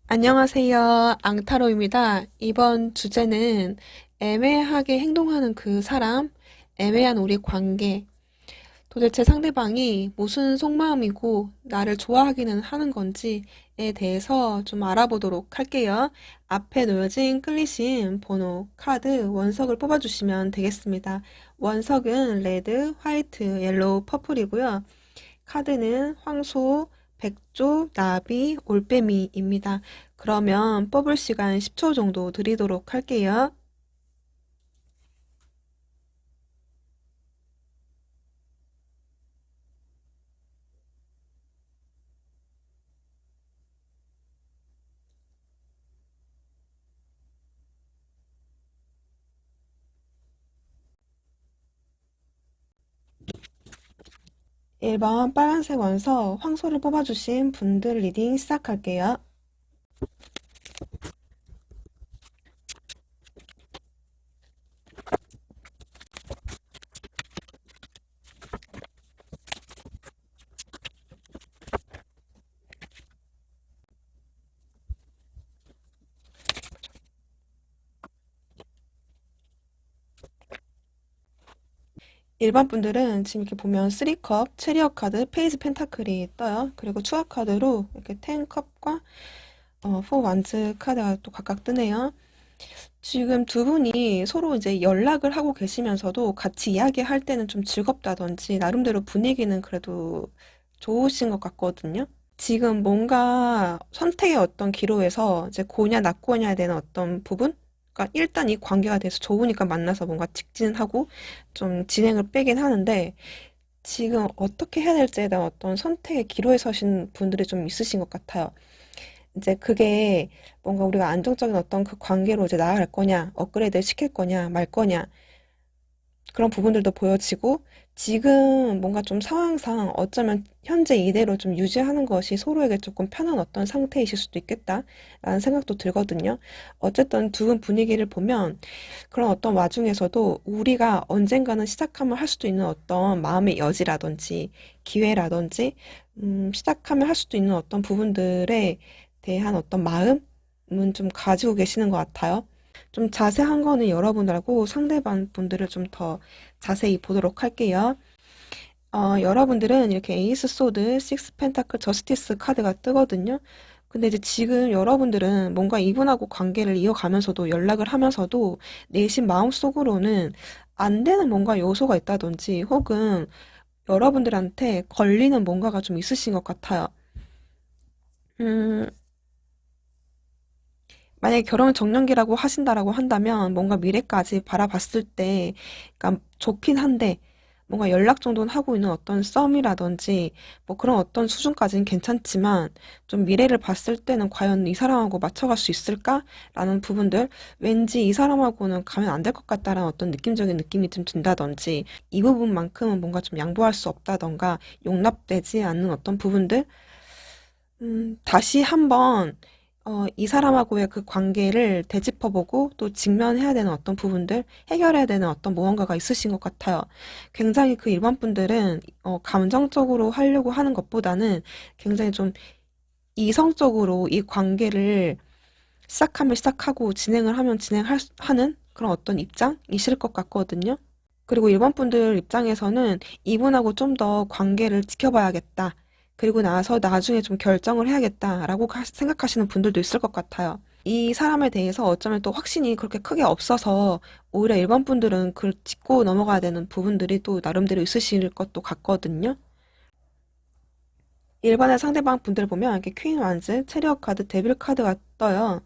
안녕하세요. 앙타로입니다. 이번 주제는 애매하게 행동하는 그 사람, 애매한 우리 관계. 도대체 상대방이 무슨 속마음이고 나를 좋아하기는 하는 건지에 대해서 좀 알아보도록 할게요. 앞에 놓여진 클리신 번호, 카드, 원석을 뽑아주시면 되겠습니다. 원석은 레드, 화이트, 옐로우, 퍼플이고요. 카드는 황소, 백조, 나비, 올빼미입니다. 그러면 뽑을 시간 10초 정도 드리도록 할게요. 일 번 빨간색 원서 황소를 뽑아주신 분들 리딩 시작할게요. 1번 분들은 지금 이렇게 보면 3컵, 체리엇 카드, 페이지 펜타클이 떠요. 그리고 추가 카드로 이렇게 10컵과 4 완즈 카드가 또 각각 뜨네요. 지금 두 분이 서로 이제 연락을 하고 계시면서도 같이 이야기할 때는 좀 즐겁다든지 나름대로 분위기는 그래도 좋으신 것 같거든요. 지금 뭔가 선택의 어떤 기로에서 이제 고냐 낙고냐에 대한 어떤 부분? 그러니까 일단 이 관계가 돼서 좋으니까 만나서 뭔가 직진하고 좀 진행을 빼긴 하는데 지금 어떻게 해야 될지에 대한 어떤 선택의 기로에 서신 분들이 좀 있으신 것 같아요. 이제 그게 뭔가 우리가 안정적인 어떤 그 관계로 이제 나아갈 거냐, 업그레이드 시킬 거냐, 말 거냐, 그런 부분들도 보여지고, 지금 뭔가 좀 상황상 어쩌면 현재 이대로 좀 유지하는 것이 서로에게 조금 편한 어떤 상태이실 수도 있겠다라는 생각도 들거든요. 어쨌든 두 분 분위기를 보면 그런 어떤 와중에서도 우리가 언젠가는 시작하면 할 수도 있는 어떤 마음의 여지라든지 기회라든지, 시작하면 할 수도 있는 어떤 부분들에 대한 어떤 마음은 좀 가지고 계시는 것 같아요. 좀 자세한 거는 여러분들하고 상대방 분들을 좀 더 자세히 보도록 할게요. 여러분들은 이렇게 에이스 소드, 식스 펜타클, 저스티스 카드가 뜨거든요. 근데 이제 지금 여러분들은 뭔가 이분하고 관계를 이어가면서도 연락을 하면서도 내심 마음속으로는 안 되는 뭔가 요소가 있다든지 혹은 여러분들한테 걸리는 뭔가가 좀 있으신 것 같아요. 음, 만약에 결혼 정년기라고 하신다라고 한다면 뭔가 미래까지 바라봤을 때, 그러니까 좋긴 한데 뭔가 연락 정도는 하고 있는 어떤 썸이라든지 뭐 그런 어떤 수준까지는 괜찮지만 좀 미래를 봤을 때는 과연 이 사람하고 맞춰갈 수 있을까라는 부분들, 왠지 이 사람하고는 가면 안 될 것 같다라는 어떤 느낌적인 느낌이 좀 든다든지 이 부분만큼은 뭔가 좀 양보할 수 없다던가 용납되지 않는 어떤 부분들, 다시 한번 이 사람하고의 그 관계를 되짚어보고 또 직면해야 되는 어떤 부분들, 해결해야 되는 어떤 무언가가 있으신 것 같아요. 굉장히 그 일반 분들은 감정적으로 하려고 하는 것보다는 굉장히 좀 이성적으로 이 관계를 시작하면 시작하고 진행을 하면 하는 그런 어떤 입장이실 것 같거든요. 그리고 일반 분들 입장에서는 이분하고 좀 더 관계를 지켜봐야겠다. 그리고 나서 나중에 좀 결정을 해야겠다라고 생각하시는 분들도 있을 것 같아요. 이 사람에 대해서 어쩌면 또 확신이 그렇게 크게 없어서 오히려 일반 분들은 그걸 짚고 넘어가야 되는 부분들이 또 나름대로 있으실 것도 같거든요. 일반의 상대방 분들 보면 이렇게 퀸 완즈, 체리엇 카드, 데빌 카드가 떠요.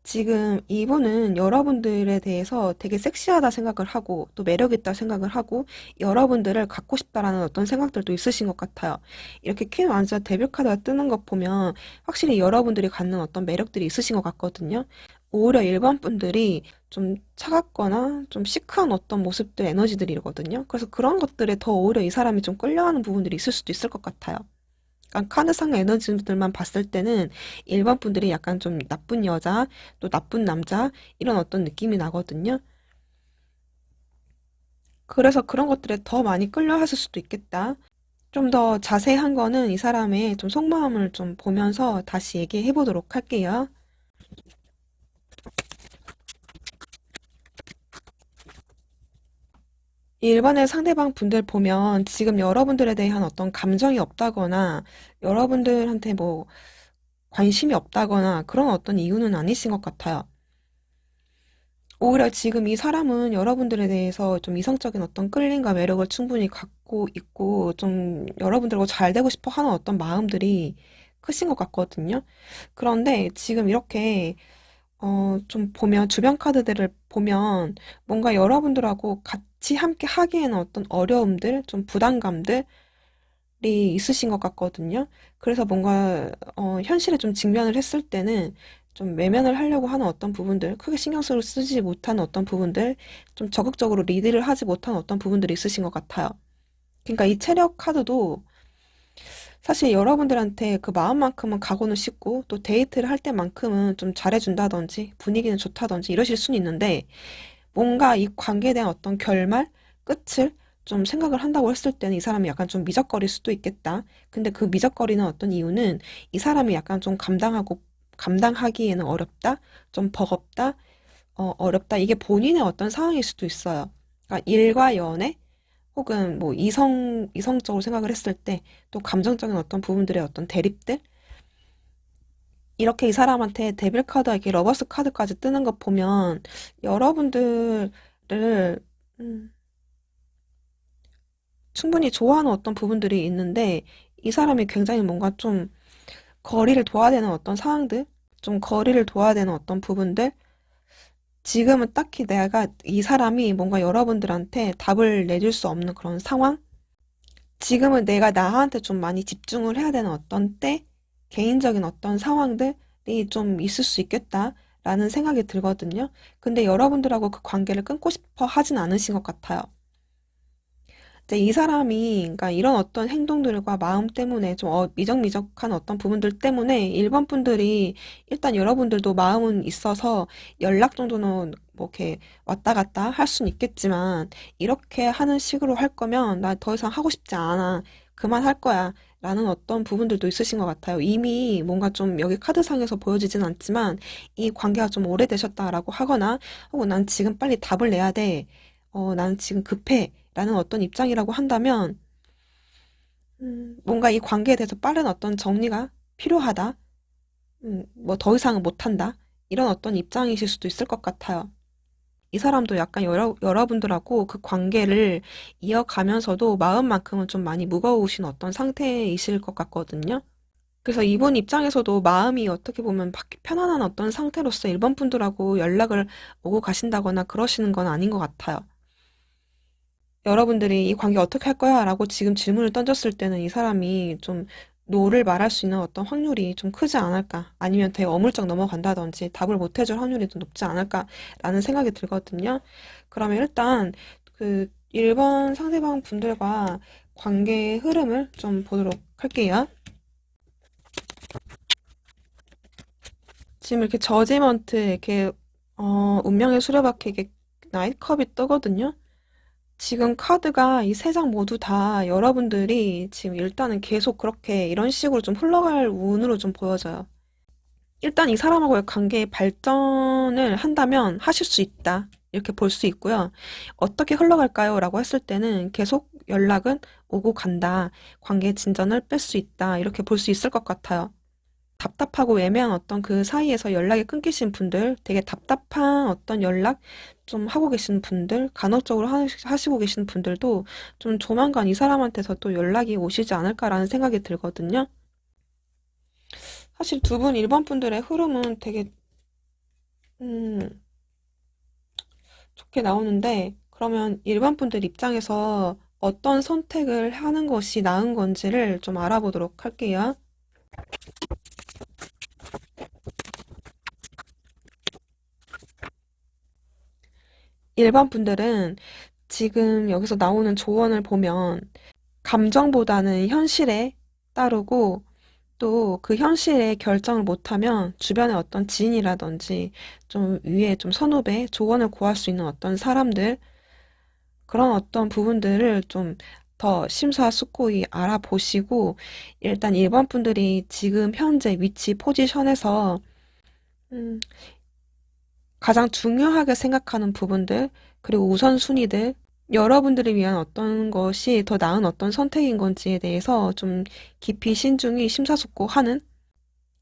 지금 이분은 여러분들에 대해서 되게 섹시하다 생각을 하고 또 매력있다 생각을 하고 여러분들을 갖고 싶다라는 어떤 생각들도 있으신 것 같아요. 이렇게 퀸 완전 데뷔 카드가 뜨는 것 보면 확실히 여러분들이 갖는 어떤 매력들이 있으신 것 같거든요. 오히려 일반 분들이 좀 차갑거나 좀 시크한 어떤 모습들, 에너지들이거든요. 그래서 그런 것들에 더 오히려 이 사람이 좀 끌려하는 부분들이 있을 수도 있을 것 같아요. 그러니까 카드상 에너지들만 봤을 때는 일반 분들이 약간 좀 나쁜 여자, 또 나쁜 남자 이런 어떤 느낌이 나거든요. 그래서 그런 것들에 더 많이 끌려 하실 수도 있겠다. 좀 더 자세한 거는 이 사람의 좀 속마음을 좀 보면서 다시 얘기해 보도록 할게요. 1번의 상대방 분들 보면 지금 여러분들에 대한 어떤 감정이 없다거나 여러분들한테 뭐 관심이 없다거나 그런 어떤 이유는 아니신 것 같아요. 오히려 지금 이 사람은 여러분들에 대해서 좀 이성적인 어떤 끌림과 매력을 충분히 갖고 있고 좀 여러분들하고 잘 되고 싶어 하는 어떤 마음들이 크신 것 같거든요. 그런데 지금 이렇게 좀 보면 주변 카드들을 보면 뭔가 여러분들하고 같이 함께 하기에는 어떤 어려움들, 좀 부담감들이 있으신 것 같거든요. 그래서 뭔가 현실에 좀 직면을 했을 때는 좀 외면을 하려고 하는 어떤 부분들, 크게 신경 쓰지 못하는 어떤 부분들, 좀 적극적으로 리드를 하지 못하는 어떤 부분들이 있으신 것 같아요. 그러니까 이 체력 카드도 사실 여러분들한테 그 마음만큼은 가고는 싶고 또 데이트를 할 때만큼은 좀 잘해준다든지 분위기는 좋다든지 이러실 수는 있는데 뭔가 이 관계에 대한 어떤 결말, 끝을 좀 생각을 한다고 했을 때는 이 사람이 약간 좀 미적거릴 수도 있겠다. 근데 그 미적거리는 어떤 이유는 이 사람이 약간 좀 감당하기에는 어렵다, 좀 버겁다, 어렵다. 이게 본인의 어떤 상황일 수도 있어요. 그러니까 일과 연애, 혹은 뭐 이성적으로 생각을 했을 때 또 감정적인 어떤 부분들의 어떤 대립들 이렇게 이 사람한테 데빌 카드와 이렇게 러버스 카드까지 뜨는 것 보면 여러분들을 음, 충분히 좋아하는 어떤 부분들이 있는데 이 사람이 굉장히 뭔가 좀 거리를 둬야 되는 어떤 상황들 좀 거리를 둬야 되는 어떤 부분들 지금은 딱히 내가 이 사람이 뭔가 여러분들한테 답을 내줄 수 없는 그런 상황 지금은 내가 나한테 좀 많이 집중을 해야 되는 어떤 때, 개인적인 어떤 상황들이 좀 있을 수 있겠다라는 생각이 들거든요. 근데 여러분들하고 그 관계를 끊고 싶어 하진 않으신 것 같아요. 이제 이 사람이, 그러니까 이런 어떤 행동들과 마음 때문에 좀 미적미적한 어떤 부분들 때문에 일반 분들이 일단 여러분들도 마음은 있어서 연락 정도는 뭐 이렇게 왔다 갔다 할 수는 있겠지만 이렇게 하는 식으로 할 거면 나 더 이상 하고 싶지 않아. 그만할 거야. 라는 어떤 부분들도 있으신 것 같아요. 이미 뭔가 좀 여기 카드상에서 보여지진 않지만 이 관계가 좀 오래되셨다라고 하거나 혹은 난 지금 빨리 답을 내야 돼. 난 지금 급해. 라는 어떤 입장이라고 한다면, 뭔가 이 관계에 대해서 빠른 어떤 정리가 필요하다. 뭐 더 이상은 못한다. 이런 어떤 입장이실 수도 있을 것 같아요. 이 사람도 약간 여러분들하고 그 관계를 이어가면서도 마음만큼은 좀 많이 무거우신 어떤 상태이실 것 같거든요. 그래서 이분 입장에서도 마음이 어떻게 보면 편안한 어떤 상태로서 일본 분들하고 연락을 오고 가신다거나 그러시는 건 아닌 것 같아요. 여러분들이 이 관계 어떻게 할 거야? 라고 지금 질문을 던졌을 때는 이 사람이 좀 노를 말할 수 있는 어떤 확률이 좀 크지 않을까? 아니면 되게 어물쩍 넘어간다든지 답을 못 해줄 확률이 더 높지 않을까라는 생각이 들거든요. 그러면 일단 그 1번 상대방 분들과 관계의 흐름을 좀 보도록 할게요. 지금 이렇게 저지먼트 이렇게 운명의 수레바퀴 이렇게 나이트컵이 뜨거든요. 지금 카드가 이 세 장 모두 다 여러분들이 지금 일단은 계속 그렇게 이런 식으로 좀 흘러갈 운으로 좀 보여져요. 일단 이 사람하고의 관계의 발전을 한다면 하실 수 있다. 이렇게 볼 수 있고요. 어떻게 흘러갈까요? 라고 했을 때는 계속 연락은 오고 간다. 관계의 진전을 뺄 수 있다. 이렇게 볼 수 있을 것 같아요. 답답하고 애매한 어떤 그 사이에서 연락이 끊기신 분들, 되게 답답한 어떤 연락 좀 하고 계신 분들, 간헐적으로 하시고 계신 분들도 좀 조만간 이 사람한테서 또 연락이 오시지 않을까라는 생각이 들거든요. 사실 두 분 일반 분들의 흐름은 되게 음, 좋게 나오는데 그러면 일반 분들 입장에서 어떤 선택을 하는 것이 나은 건지를 좀 알아보도록 할게요. 일반 분들은 지금 여기서 나오는 조언을 보면 감정보다는 현실에 따르고 또 그 현실에 결정을 못하면 주변에 어떤 지인이라든지 좀 위에 좀 선후배 조언을 구할 수 있는 어떤 사람들 그런 어떤 부분들을 좀 더 심사숙고히 알아보시고 일단 1번 분들이 지금 현재 위치 포지션에서 음, 가장 중요하게 생각하는 부분들 그리고 우선순위들 여러분들을 위한 어떤 것이 더 나은 어떤 선택인 건지에 대해서 좀 깊이 신중히 심사숙고하는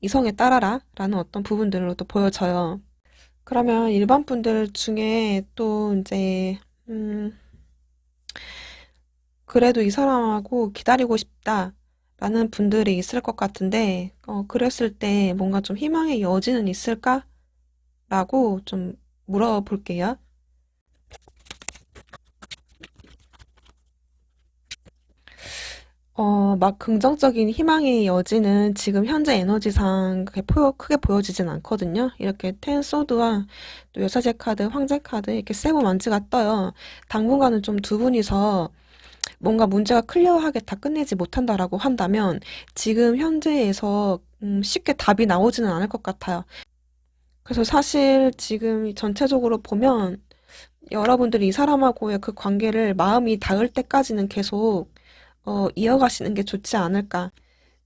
이성에 따라라 라는 어떤 부분들로 또 보여져요. 그러면 일반 분들 중에 또 이제 그래도 이 사람하고 기다리고 싶다 라는 분들이 있을 것 같은데 그랬을 때 뭔가 좀 희망의 여지는 있을까? 라고 좀 물어볼게요. 막 긍정적인 희망의 여지는 지금 현재 에너지상 크게 보여지진 않거든요. 이렇게 텐 소드와 또 여사제 카드, 황제 카드 이렇게 세고 만지가 떠요. 당분간은 좀 두 분이서 뭔가 문제가 클리어하게 다 끝내지 못한다라고 한다면 지금 현재에서 쉽게 답이 나오지는 않을 것 같아요. 그래서 사실 지금 전체적으로 보면 여러분들이 이 사람하고의 그 관계를 마음이 닿을 때까지는 계속 이어가시는 게 좋지 않을까.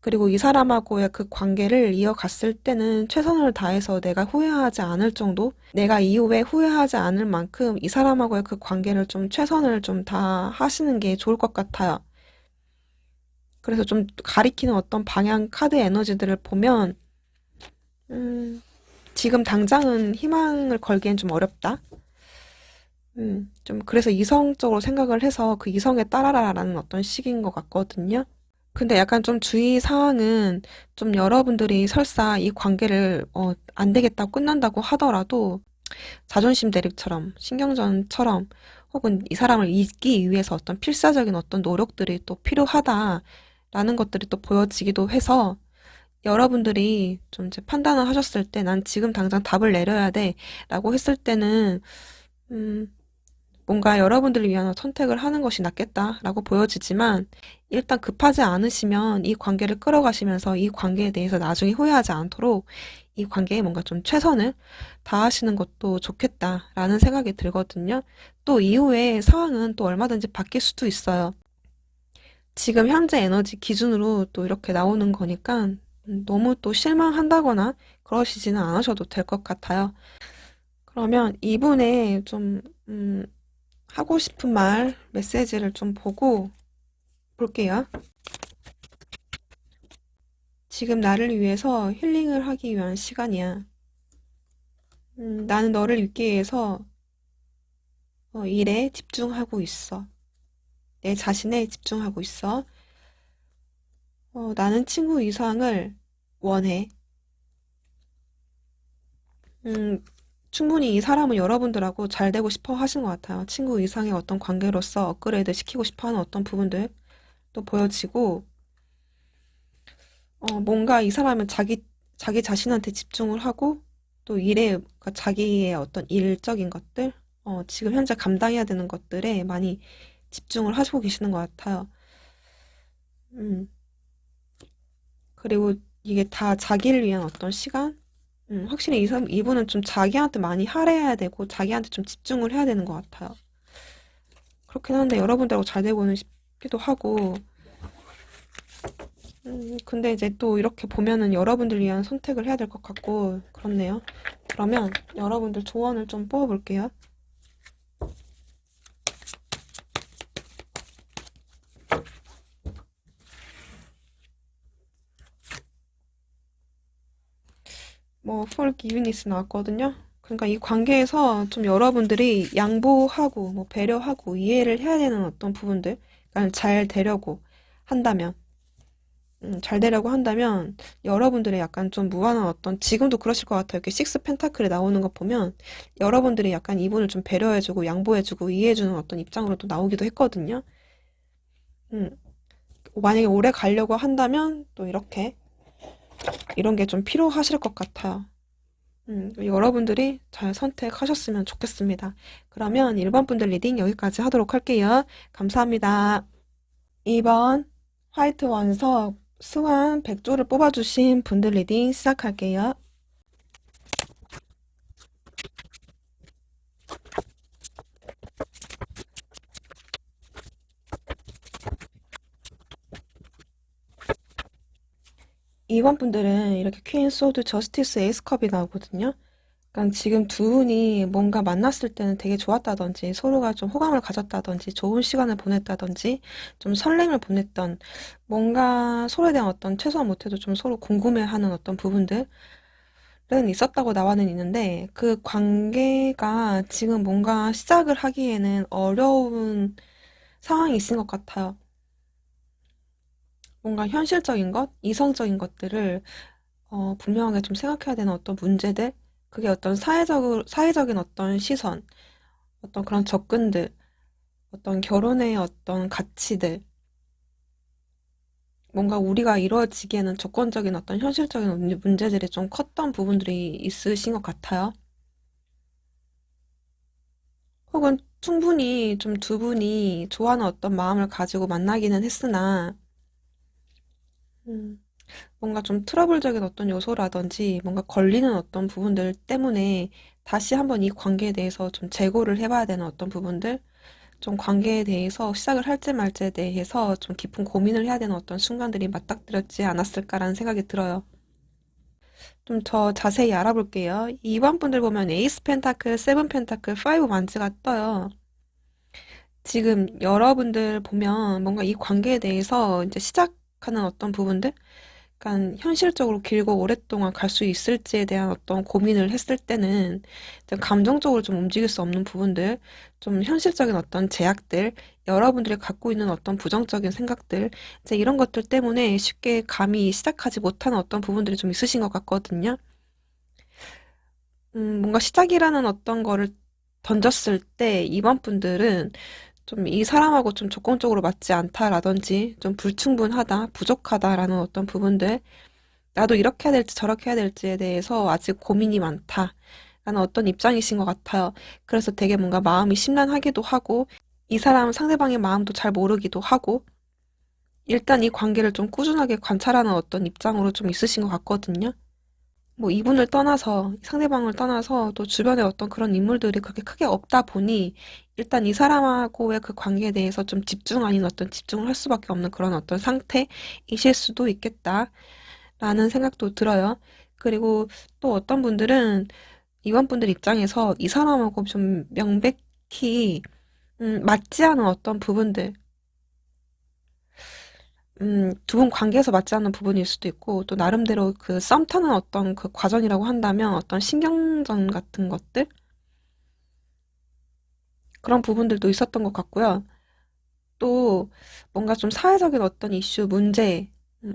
그리고 이 사람하고의 그 관계를 이어갔을 때는 최선을 다해서 내가 후회하지 않을 정도, 내가 이후에 후회하지 않을 만큼 이 사람하고의 그 관계를 좀 최선을 좀 다 하시는 게 좋을 것 같아요. 그래서 좀 가리키는 어떤 방향 카드 에너지들을 보면, 음, 지금 당장은 희망을 걸기엔 좀 어렵다. 좀 그래서 이성적으로 생각을 해서 그 이성에 따라라라는 어떤 식인 것 같거든요. 근데 약간 좀 주의 사항은 좀 여러분들이 설사 이 관계를 안 되겠다고 끝난다고 하더라도 자존심 대립처럼 신경전처럼 혹은 이 사람을 잊기 위해서 어떤 필사적인 어떤 노력들이 또 필요하다라는 것들이 또 보여지기도 해서 여러분들이 좀 이제 판단을 하셨을 때 난 지금 당장 답을 내려야 돼라고 했을 때는 음, 뭔가 여러분들을 위한 선택을 하는 것이 낫겠다라고 보여지지만 일단 급하지 않으시면 이 관계를 끌어가시면서 이 관계에 대해서 나중에 후회하지 않도록 이 관계에 뭔가 좀 최선을 다하시는 것도 좋겠다라는 생각이 들거든요. 또 이후에 상황은 또 얼마든지 바뀔 수도 있어요. 지금 현재 에너지 기준으로 또 이렇게 나오는 거니까 너무 또 실망한다거나 그러시지는 않으셔도 될 것 같아요. 그러면 이분의 좀 하고 싶은 말, 메시지를 좀 보고 볼게요. 지금 나를 위해서 힐링을 하기 위한 시간이야. 나는 너를 잊기 위해서 일에 집중하고 있어. 내 자신에 집중하고 있어. 나는 친구 이상을 원해. 음, 충분히 이 사람은 여러분들하고 잘 되고 싶어 하신 것 같아요. 친구 이상의 어떤 관계로서 업그레이드 시키고 싶어 하는 어떤 부분들 또 보여지고, 뭔가 이 사람은 자기 자신한테 집중을 하고, 또 일에, 그러니까 자기의 어떤 일적인 것들, 지금 현재 감당해야 되는 것들에 많이 집중을 하시고 계시는 것 같아요. 음, 그리고 이게 다 자기를 위한 어떤 시간? 확실히 이분은 좀 자기한테 많이 할애해야 되고, 자기한테 좀 집중을 해야 되는 것 같아요. 그렇긴 한데, 여러분들하고 잘 되고는 싶기도 하고, 근데 이제 또 이렇게 보면은 여러분들 위한 선택을 해야 될 것 같고, 그렇네요. 그러면 여러분들 조언을 좀 뽑아볼게요. 뭐, forgiveness 나왔거든요. 그러니까 이 관계에서 좀 여러분들이 양보하고, 뭐, 배려하고, 이해를 해야 되는 어떤 부분들, 그러니까 잘 되려고 한다면, 잘 되려고 한다면, 여러분들의 약간 좀 무한한 어떤, 지금도 그러실 것 같아요. 이렇게 식스 펜타클에 나오는 거 보면, 여러분들이 약간 이분을 좀 배려해주고, 양보해주고, 이해해주는 어떤 입장으로 또 나오기도 했거든요. 음, 만약에 오래 가려고 한다면, 또 이렇게, 이런 게 좀 필요하실 것 같아요. 여러분들이 잘 선택하셨으면 좋겠습니다. 그러면 1번 분들 리딩 여기까지 하도록 할게요. 감사합니다. 2번 화이트 원석 스완 100조를 뽑아주신 분들 리딩 시작할게요. 2번 분들은 이렇게 퀸, 소드, 저스티스, 에이스컵이 나오거든요. 그러니까 지금 두 분이 뭔가 만났을 때는 되게 좋았다든지 서로가 좀 호감을 가졌다든지 좋은 시간을 보냈다든지 좀 설렘을 보냈던 뭔가 서로에 대한 어떤 최소한 못해도 좀 서로 궁금해하는 어떤 부분들은 있었다고 나와는 있는데 그 관계가 지금 뭔가 시작을 하기에는 어려운 상황이 있은 것 같아요. 뭔가 현실적인 것, 이성적인 것들을 분명하게 좀 생각해야 되는 어떤 문제들, 그게 어떤 사회적인 어떤 시선, 어떤 그런 접근들, 어떤 결혼의 어떤 가치들, 뭔가 우리가 이루어지기에는 조건적인 어떤 현실적인 문제들이 좀 컸던 부분들이 있으신 것 같아요. 혹은 충분히 좀 두 분이 좋아하는 어떤 마음을 가지고 만나기는 했으나, 음, 뭔가 좀 트러블적인 어떤 요소라든지 뭔가 걸리는 어떤 부분들 때문에 다시 한번 이 관계에 대해서 좀 재고를 해봐야 되는 어떤 부분들, 좀 관계에 대해서 시작을 할지 말지에 대해서 좀 깊은 고민을 해야 되는 어떤 순간들이 맞닥뜨렸지 않았을까라는 생각이 들어요. 좀 더 자세히 알아볼게요. 2번 분들 보면 에이스 펜타클, 세븐 펜타클, 파이브 완즈가 떠요. 지금 여러분들 보면 뭔가 이 관계에 대해서 이제 시작하는 어떤 부분들, 약간 현실적으로 길고 오랫동안 갈 수 있을지에 대한 어떤 고민을 했을 때는 좀 감정적으로 좀 움직일 수 없는 부분들, 좀 현실적인 어떤 제약들, 여러분들이 갖고 있는 어떤 부정적인 생각들, 이제 이런 것들 때문에 쉽게 감히 시작하지 못하는 어떤 부분들이 좀 있으신 것 같거든요. 뭔가 시작이라는 어떤 거를 던졌을 때 이번 분들은 좀 이 사람하고 좀 조건적으로 맞지 않다라든지 좀 불충분하다, 부족하다라는 어떤 부분들, 나도 이렇게 해야 될지 저렇게 해야 될지에 대해서 아직 고민이 많다. 라는 어떤 입장이신 것 같아요. 그래서 되게 뭔가 마음이 심란하기도 하고, 이 사람 상대방의 마음도 잘 모르기도 하고, 일단 이 관계를 좀 꾸준하게 관찰하는 어떤 입장으로 좀 있으신 것 같거든요. 뭐 이분을 떠나서, 상대방을 떠나서 또 주변에 어떤 그런 인물들이 그렇게 크게 없다 보니, 일단 이 사람하고의 그 관계에 대해서 좀 집중 아닌 어떤 집중을 할 수밖에 없는 그런 어떤 상태이실 수도 있겠다. 라는 생각도 들어요. 그리고 또 어떤 분들은 이번 분들 입장에서 이 사람하고 좀 명백히 맞지 않은 어떤 부분들, 두 분 관계에서 맞지 않는 부분일 수도 있고 또 나름대로 그 썸 타는 어떤 그 과정이라고 한다면 어떤 신경전 같은 것들 그런 부분들도 있었던 것 같고요. 또 뭔가 좀 사회적인 어떤 이슈, 문제,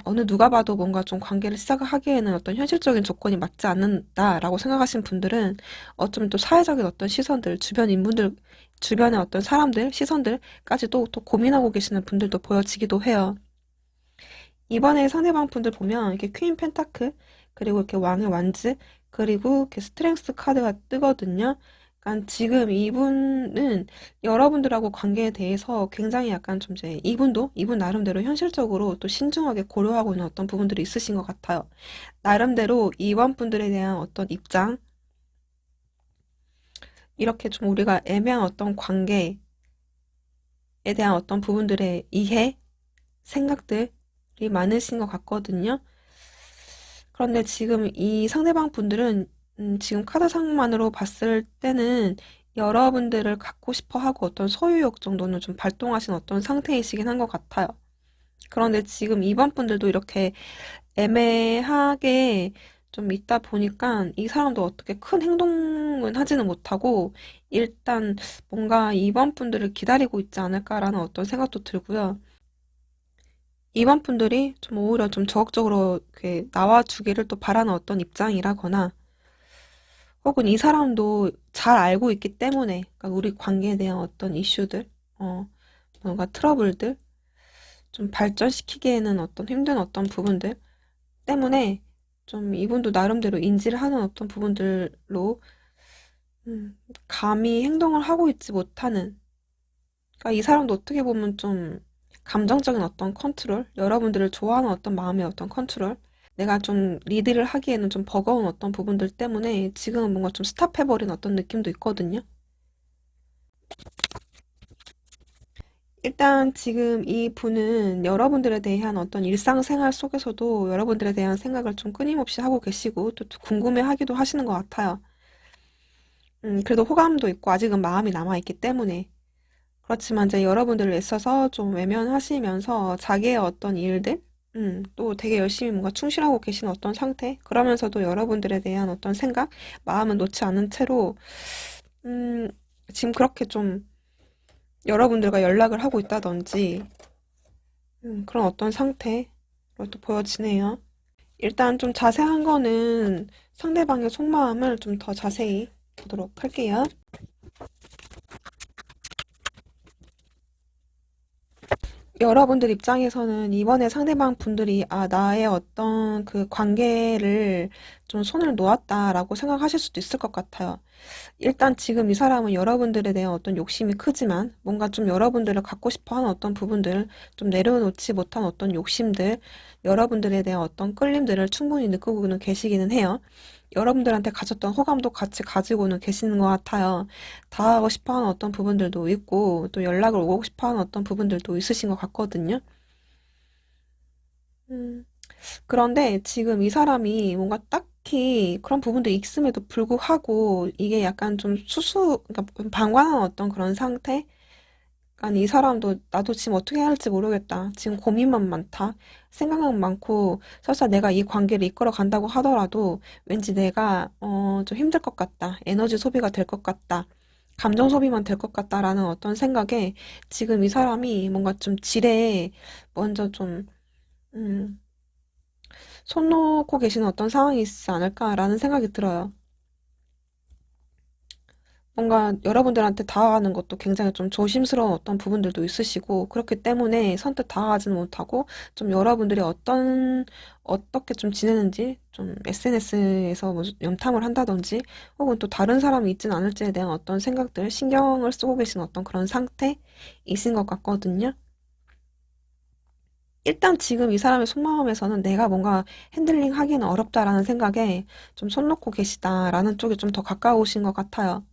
어느 누가 봐도 뭔가 좀 관계를 시작하기에는 어떤 현실적인 조건이 맞지 않는다라고 생각하신 분들은 어쩌면 또 사회적인 어떤 시선들, 주변 인물들, 주변의 어떤 사람들, 시선들까지도 또 고민하고 계시는 분들도 보여지기도 해요. 이번에 상대방 분들 보면 이렇게 퀸 펜타클, 그리고 이렇게 왕의 완즈, 그리고 이렇게 스트렝스 카드가 뜨거든요. 그러니까 지금 이분은 여러분들하고 관계에 대해서 굉장히 약간 좀 이제 이분 나름대로 현실적으로 또 신중하게 고려하고 있는 어떤 부분들이 있으신 것 같아요. 나름대로 이번 분들에 대한 어떤 입장, 이렇게 좀 우리가 애매한 어떤 관계에 대한 어떤 부분들의 이해, 생각들이 많으신 것 같거든요. 그런데 지금 이 상대방 분들은 지금 카드상만으로 봤을 때는 여러분들을 갖고 싶어 하고 어떤 소유욕 정도는 좀 발동하신 어떤 상태이시긴 한 것 같아요. 그런데 지금 이번 분들도 이렇게 애매하게 좀 있다 보니까 이 사람도 어떻게 큰 행동은 하지는 못하고 일단 뭔가 이번 분들을 기다리고 있지 않을까라는 어떤 생각도 들고요. 이번 분들이 좀 오히려 좀 적극적으로 이렇게 나와주기를 또 바라는 어떤 입장이라거나 혹은 이 사람도 잘 알고 있기 때문에 그러니까 우리 관계에 대한 어떤 이슈들, 어, 뭔가 트러블들 좀 발전시키기에는 어떤 힘든 어떤 부분들 때문에 좀 이분도 나름대로 인지를 하는 어떤 부분들로 감히 행동을 하고 있지 못하는 그러니까 이 사람도 어떻게 보면 좀 감정적인 어떤 컨트롤, 여러분들을 좋아하는 어떤 마음의 어떤 컨트롤, 내가 좀 리드를 하기에는 좀 버거운 어떤 부분들 때문에 지금은 뭔가 좀 스탑해버린 어떤 느낌도 있거든요. 일단 지금 이 분은 여러분들에 대한 어떤 일상생활 속에서도 여러분들에 대한 생각을 좀 끊임없이 하고 계시고 또 궁금해하기도 하시는 것 같아요. 그래도 호감도 있고 아직은 마음이 남아있기 때문에. 그렇지만 이제 여러분들을 애써서 좀 외면하시면서 자기의 어떤 일들, 또 되게 열심히 뭔가 충실하고 계신 어떤 상태, 그러면서도 여러분들에 대한 어떤 생각, 마음은 놓지 않은 채로, 음, 지금 그렇게 좀 여러분들과 연락을 하고 있다든지, 그런 어떤 상태로 또 보여지네요. 일단 좀 자세한 거는 상대방의 속마음을 좀 더 자세히 보도록 할게요. 여러분들 입장에서는 이번에 상대방 분들이 나의 어떤 그 관계를 좀 손을 놓았다라고 생각하실 수도 있을 것 같아요. 일단 지금 이 사람은 여러분들에 대한 어떤 욕심이 크지만 뭔가 좀 여러분들을 갖고 싶어 하는 어떤 부분들, 좀 내려놓지 못한 어떤 욕심들, 여러분들에 대한 어떤 끌림들을 충분히 느끼고는 계시기는 해요. 여러분들한테 가졌던 호감도 같이 가지고는 계시는 것 같아요. 다하고 싶어 하는 어떤 부분들도 있고, 또 연락을 오고 싶어 하는 어떤 부분들도 있으신 것 같거든요. 음, 그런데 지금 이 사람이 뭔가 딱히 그런 부분도 있음에도 불구하고 이게 약간 좀 그러니까 방관한 어떤 그런 상태? 아니, 이 사람도 나도 지금 어떻게 해야 할지 모르겠다. 지금 고민만 많다. 생각만 많고, 설사 내가 이 관계를 이끌어 간다고 하더라도 왠지 내가, 좀 힘들 것 같다. 에너지 소비가 될 것 같다. 감정 소비만 될 것 같다라는 어떤 생각에 지금 이 사람이 뭔가 좀 지레 먼저 좀, 음, 손 놓고 계시는 어떤 상황이 있지 않을까라는 생각이 들어요. 뭔가 여러분들한테 다가가는 것도 굉장히 좀 조심스러운 어떤 부분들도 있으시고, 그렇기 때문에 선뜻 다가가지는 못하고, 좀 여러분들이 어떻게 좀 지내는지, 좀 SNS에서 뭐 염탐을 한다든지, 혹은 또 다른 사람이 있진 않을지에 대한 어떤 생각들, 신경을 쓰고 계신 어떤 그런 상태이신 것 같거든요. 일단 지금 이 사람의 속마음에서는 내가 뭔가 핸들링 하기는 어렵다라는 생각에 좀 손 놓고 계시다라는 쪽이 좀 더 가까우신 것 같아요.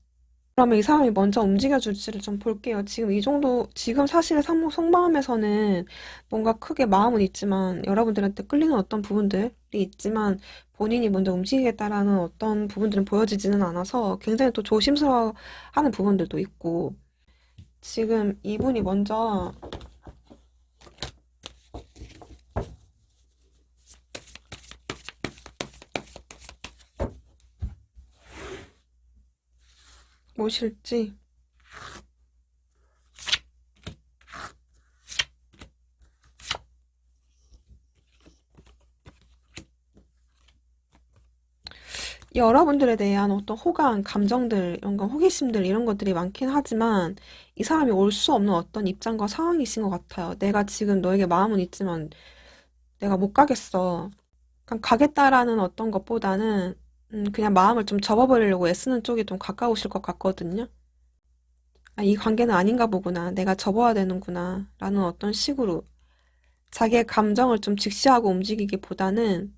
그러면 이 사람이 먼저 움직여줄지를 좀 볼게요. 지금 이 정도, 지금 사실 속마음에서는 뭔가 크게 마음은 있지만, 여러분들한테 끌리는 어떤 부분들이 있지만, 본인이 먼저 움직이겠다라는 어떤 부분들은 보여지지는 않아서 굉장히 또 조심스러워 하는 부분들도 있고, 지금 이분이 먼저 오실지, 여러분들에 대한 어떤 호감, 감정들, 이런 거, 호기심들, 이런 것들이 많긴 하지만, 이 사람이 올 수 없는 어떤 입장과 상황이신 것 같아요. 내가 지금 너에게 마음은 있지만, 내가 못 가겠어. 그냥 가겠다라는 어떤 것보다는 그냥 마음을 좀 접어버리려고 애쓰는 쪽이 좀 가까우실 것 같거든요. 이 관계는 아닌가 보구나. 내가 접어야 되는구나. 라는 어떤 식으로 자기의 감정을 좀 직시하고 움직이기보다는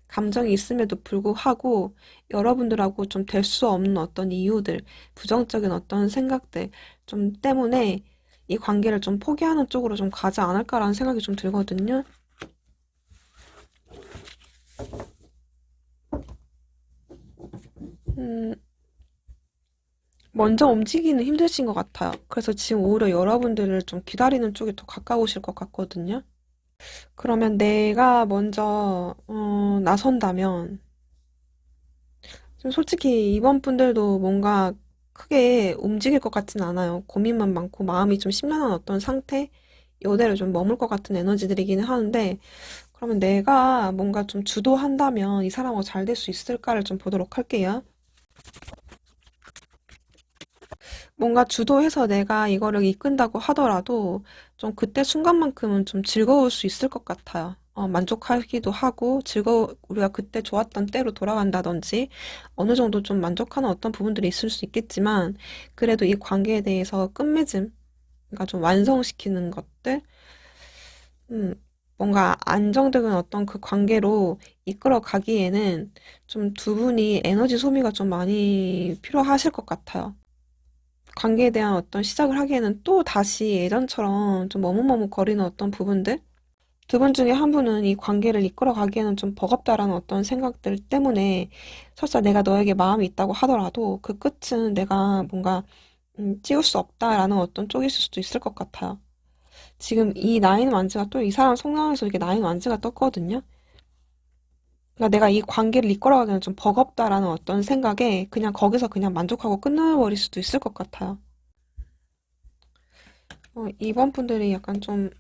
감정이 있음에도 불구하고 여러분들하고 좀 될 수 없는 어떤 이유들, 부정적인 어떤 생각들 좀 때문에 이 관계를 좀 포기하는 쪽으로 좀 가지 않을까라는 생각이 좀 들거든요. 음, 먼저 움직이는 힘드신 것 같아요. 그래서 지금 오히려 여러분들을 좀 기다리는 쪽이 더 가까우실 것 같거든요. 그러면 내가 먼저 나선다면 좀 솔직히 이번 분들도 뭔가 크게 움직일 것 같진 않아요. 고민만 많고 마음이 좀 심란한 어떤 상태? 이대로 좀 머물 것 같은 에너지들이기는 하는데 그러면 내가 뭔가 좀 주도한다면 이 사람하고 잘 될 수 있을까를 좀 보도록 할게요. 뭔가 주도해서 내가 이거를 이끈다고 하더라도 좀 그때 순간만큼은 좀 즐거울 수 있을 것 같아요. 만족하기도 하고 우리가 그때 좋았던 때로 돌아간다든지 어느 정도 좀 만족하는 어떤 부분들이 있을 수 있겠지만 그래도 이 관계에 대해서 끝맺음, 그러니까 좀 완성시키는 것들, 음, 뭔가 안정적인 어떤 그 관계로 이끌어 가기에는 좀 두 분이 에너지 소비가 좀 많이 필요하실 것 같아요. 관계에 대한 어떤 시작을 하기에는 또 다시 예전처럼 좀 머뭇머뭇거리는 어떤 부분들? 두 분 중에 한 분은 이 관계를 이끌어 가기에는 좀 버겁다라는 어떤 생각들 때문에 설사 내가 너에게 마음이 있다고 하더라도 그 끝은 내가 뭔가 찌울 수 없다라는 어떤 쪽일 수도 있을 것 같아요. 지금 이 나인 완즈가 또 이 사람 속마음에서 이게 나인 완즈가 떴거든요. 그러니까 내가 이 관계를 이끌어가기는 좀 버겁다라는 어떤 생각에 그냥 거기서 그냥 만족하고 끝나버릴 수도 있을 것 같아요. 이번 분들이 약간 좀,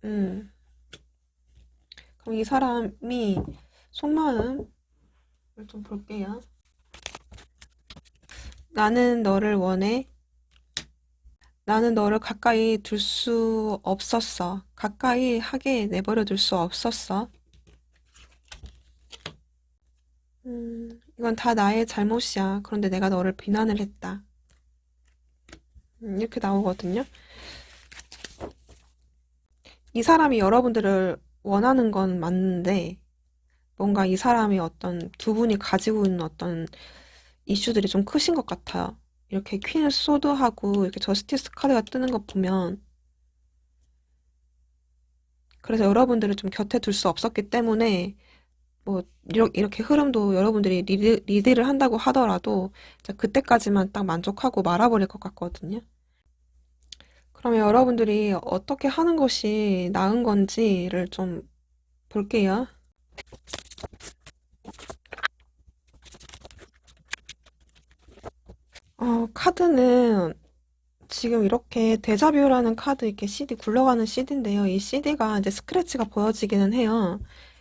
음, 그럼 이 사람이 속마음을 좀 볼게요. 나는 너를 원해. 나는 너를 가까이 둘 수 없었어. 가까이 하게 내버려 둘 수 없었어. 이건 다 나의 잘못이야. 그런데 내가 너를 비난을 했다. 이렇게 나오거든요. 이 사람이 여러분들을 원하는 건 맞는데, 뭔가 이 사람이 어떤 두 분이 가지고 있는 어떤 이슈들이 좀 크신 것 같아요. 이렇게 퀸 소드하고 이렇게 저스티스 카드가 뜨는 거 보면, 그래서 여러분들을 좀 곁에 둘 수 없었기 때문에, 뭐, 이렇게 흐름도 여러분들이 리드를 한다고 하더라도, 그때까지만 딱 만족하고 말아버릴 것 같거든요. 그러면 여러분들이 어떻게 하는 것이 나은 건지를 좀 볼게요. 카드는 지금 이렇게 데자뷰라는 카드 이렇게 CD 굴러가는 CD인데요. 이 CD가 이제 스크래치가 보여지기는 해요.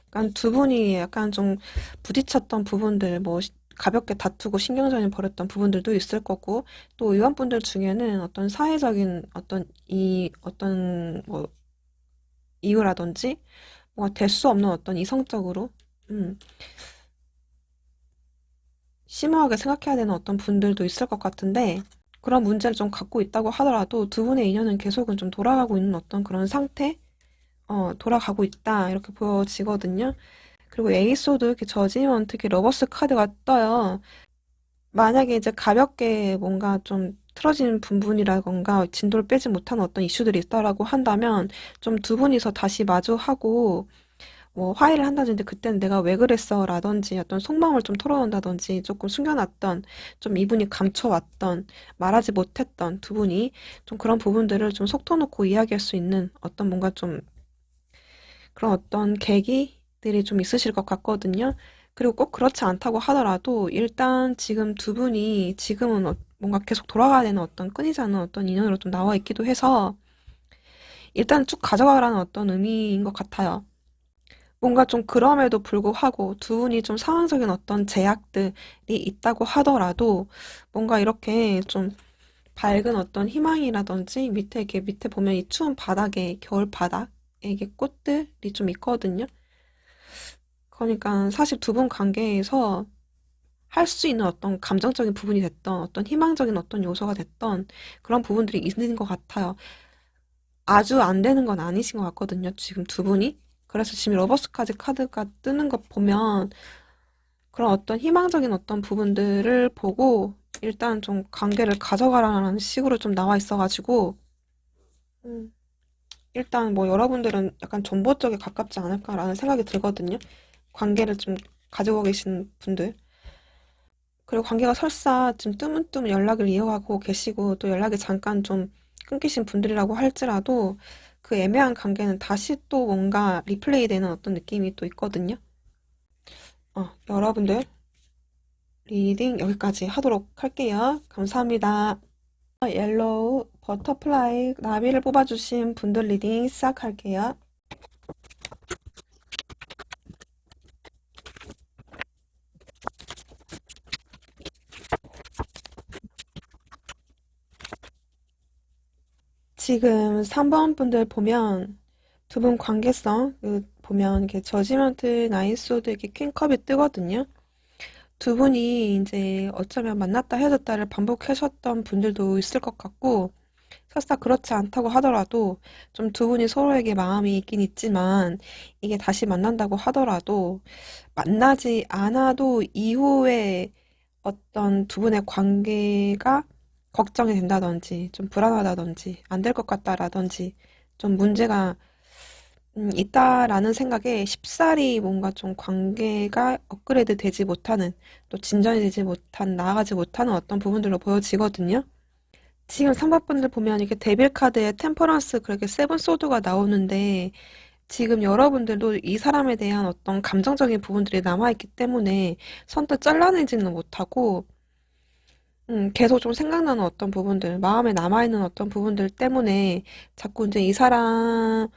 약간 두 분이 약간 좀 부딪혔던 부분들, 뭐 가볍게 다투고 신경전을 벌였던 부분들도 있을 거고, 또 의원분들 중에는 어떤 사회적인 어떤 뭐 이유라든지 뭔가 될 수 없는 어떤 이성적으로 음, 심오하게 생각해야 되는 어떤 분들도 있을 것 같은데 그런 문제를 좀 갖고 있다고 하더라도 두 분의 인연은 계속은 좀 돌아가고 있는 어떤 그런 상태? 돌아가고 있다 이렇게 보여지거든요. 그리고 에이소도 이렇게 저지먼트 이렇게 러버스 카드가 떠요. 만약에 이제 가볍게 뭔가 좀 틀어진 부분이라던가 진도를 빼지 못한 어떤 이슈들이 있다라고 한다면 좀 두 분이서 다시 마주하고 뭐 화해를 한다든지 그때는 내가 왜 그랬어 라든지 어떤 속마음을 좀 털어놓는다든지 조금 숨겨놨던 좀 이분이 감춰왔던 말하지 못했던 두 분이 좀 그런 부분들을 좀 속 터놓고 이야기할 수 있는 어떤 뭔가 좀 그런 어떤 계기들이 좀 있으실 것 같거든요. 그리고 꼭 그렇지 않다고 하더라도 일단 지금 두 분이 지금은 뭔가 계속 돌아가야 되는 어떤 끊이지 않는 어떤 인연으로 좀 나와 있기도 해서 일단 쭉 가져가라는 어떤 의미인 것 같아요. 뭔가 좀 그럼에도 불구하고 두 분이 좀 상황적인 어떤 제약들이 있다고 하더라도 뭔가 이렇게 좀 밝은 어떤 희망이라든지 밑에 이렇게 밑에 보면 이 추운 바닥에 겨울 바닥에 이게 꽃들이 좀 있거든요. 그러니까 사실 두 분 관계에서 할 수 있는 어떤 감정적인 부분이 됐던 어떤 희망적인 어떤 요소가 됐던 그런 부분들이 있는 것 같아요. 아주 안 되는 건 아니신 것 같거든요. 지금 두 분이. 그래서 지금 러버스까지 카드가 뜨는 거 보면 그런 어떤 희망적인 어떤 부분들을 보고 일단 좀 관계를 가져가라는 식으로 좀 나와 있어가지고 음, 일단 뭐 여러분들은 약간 존버 쪽에 가깝지 않을까라는 생각이 들거든요. 관계를 좀 가지고 계신 분들. 그리고 관계가 설사 좀 뜨문뜨문 연락을 이어가고 계시고 또 연락이 잠깐 좀 끊기신 분들이라고 할지라도 그 애매한 관계는 다시 또 뭔가 리플레이 되는 어떤 느낌이 또 있거든요. 여러분들 리딩 여기까지 하도록 할게요. 감사합니다. 옐로우 버터플라이 나비를 뽑아주신 분들 리딩 시작할게요. 지금 3번 분들 보면 두 분 관계성 보면 이렇게 저지먼트 나인소드 이렇게 퀸컵이 뜨거든요. 두 분이 이제 어쩌면 만났다 헤어졌다를 반복하셨던 분들도 있을 것 같고 설사 그렇지 않다고 하더라도 좀 두 분이 서로에게 마음이 있긴 있지만 이게 다시 만난다고 하더라도 만나지 않아도 이후에 어떤 두 분의 관계가 걱정이 된다든지, 좀 불안하다든지, 안 될 것 같다라든지, 좀 문제가 있다라는 생각에 쉽사리 뭔가 좀 관계가 업그레이드 되지 못하는, 또 진전이 되지 못한, 나아가지 못하는 어떤 부분들로 보여지거든요. 지금 상반분들 보면 이렇게 데빌 카드에 템퍼런스 그렇게 세븐 소드가 나오는데 지금 여러분들도 이 사람에 대한 어떤 감정적인 부분들이 남아있기 때문에 선뜻 잘라내지는 못하고 계속 좀 생각나는 어떤 부분들, 마음에 남아있는 어떤 부분들 때문에 자꾸 이제 이 사람을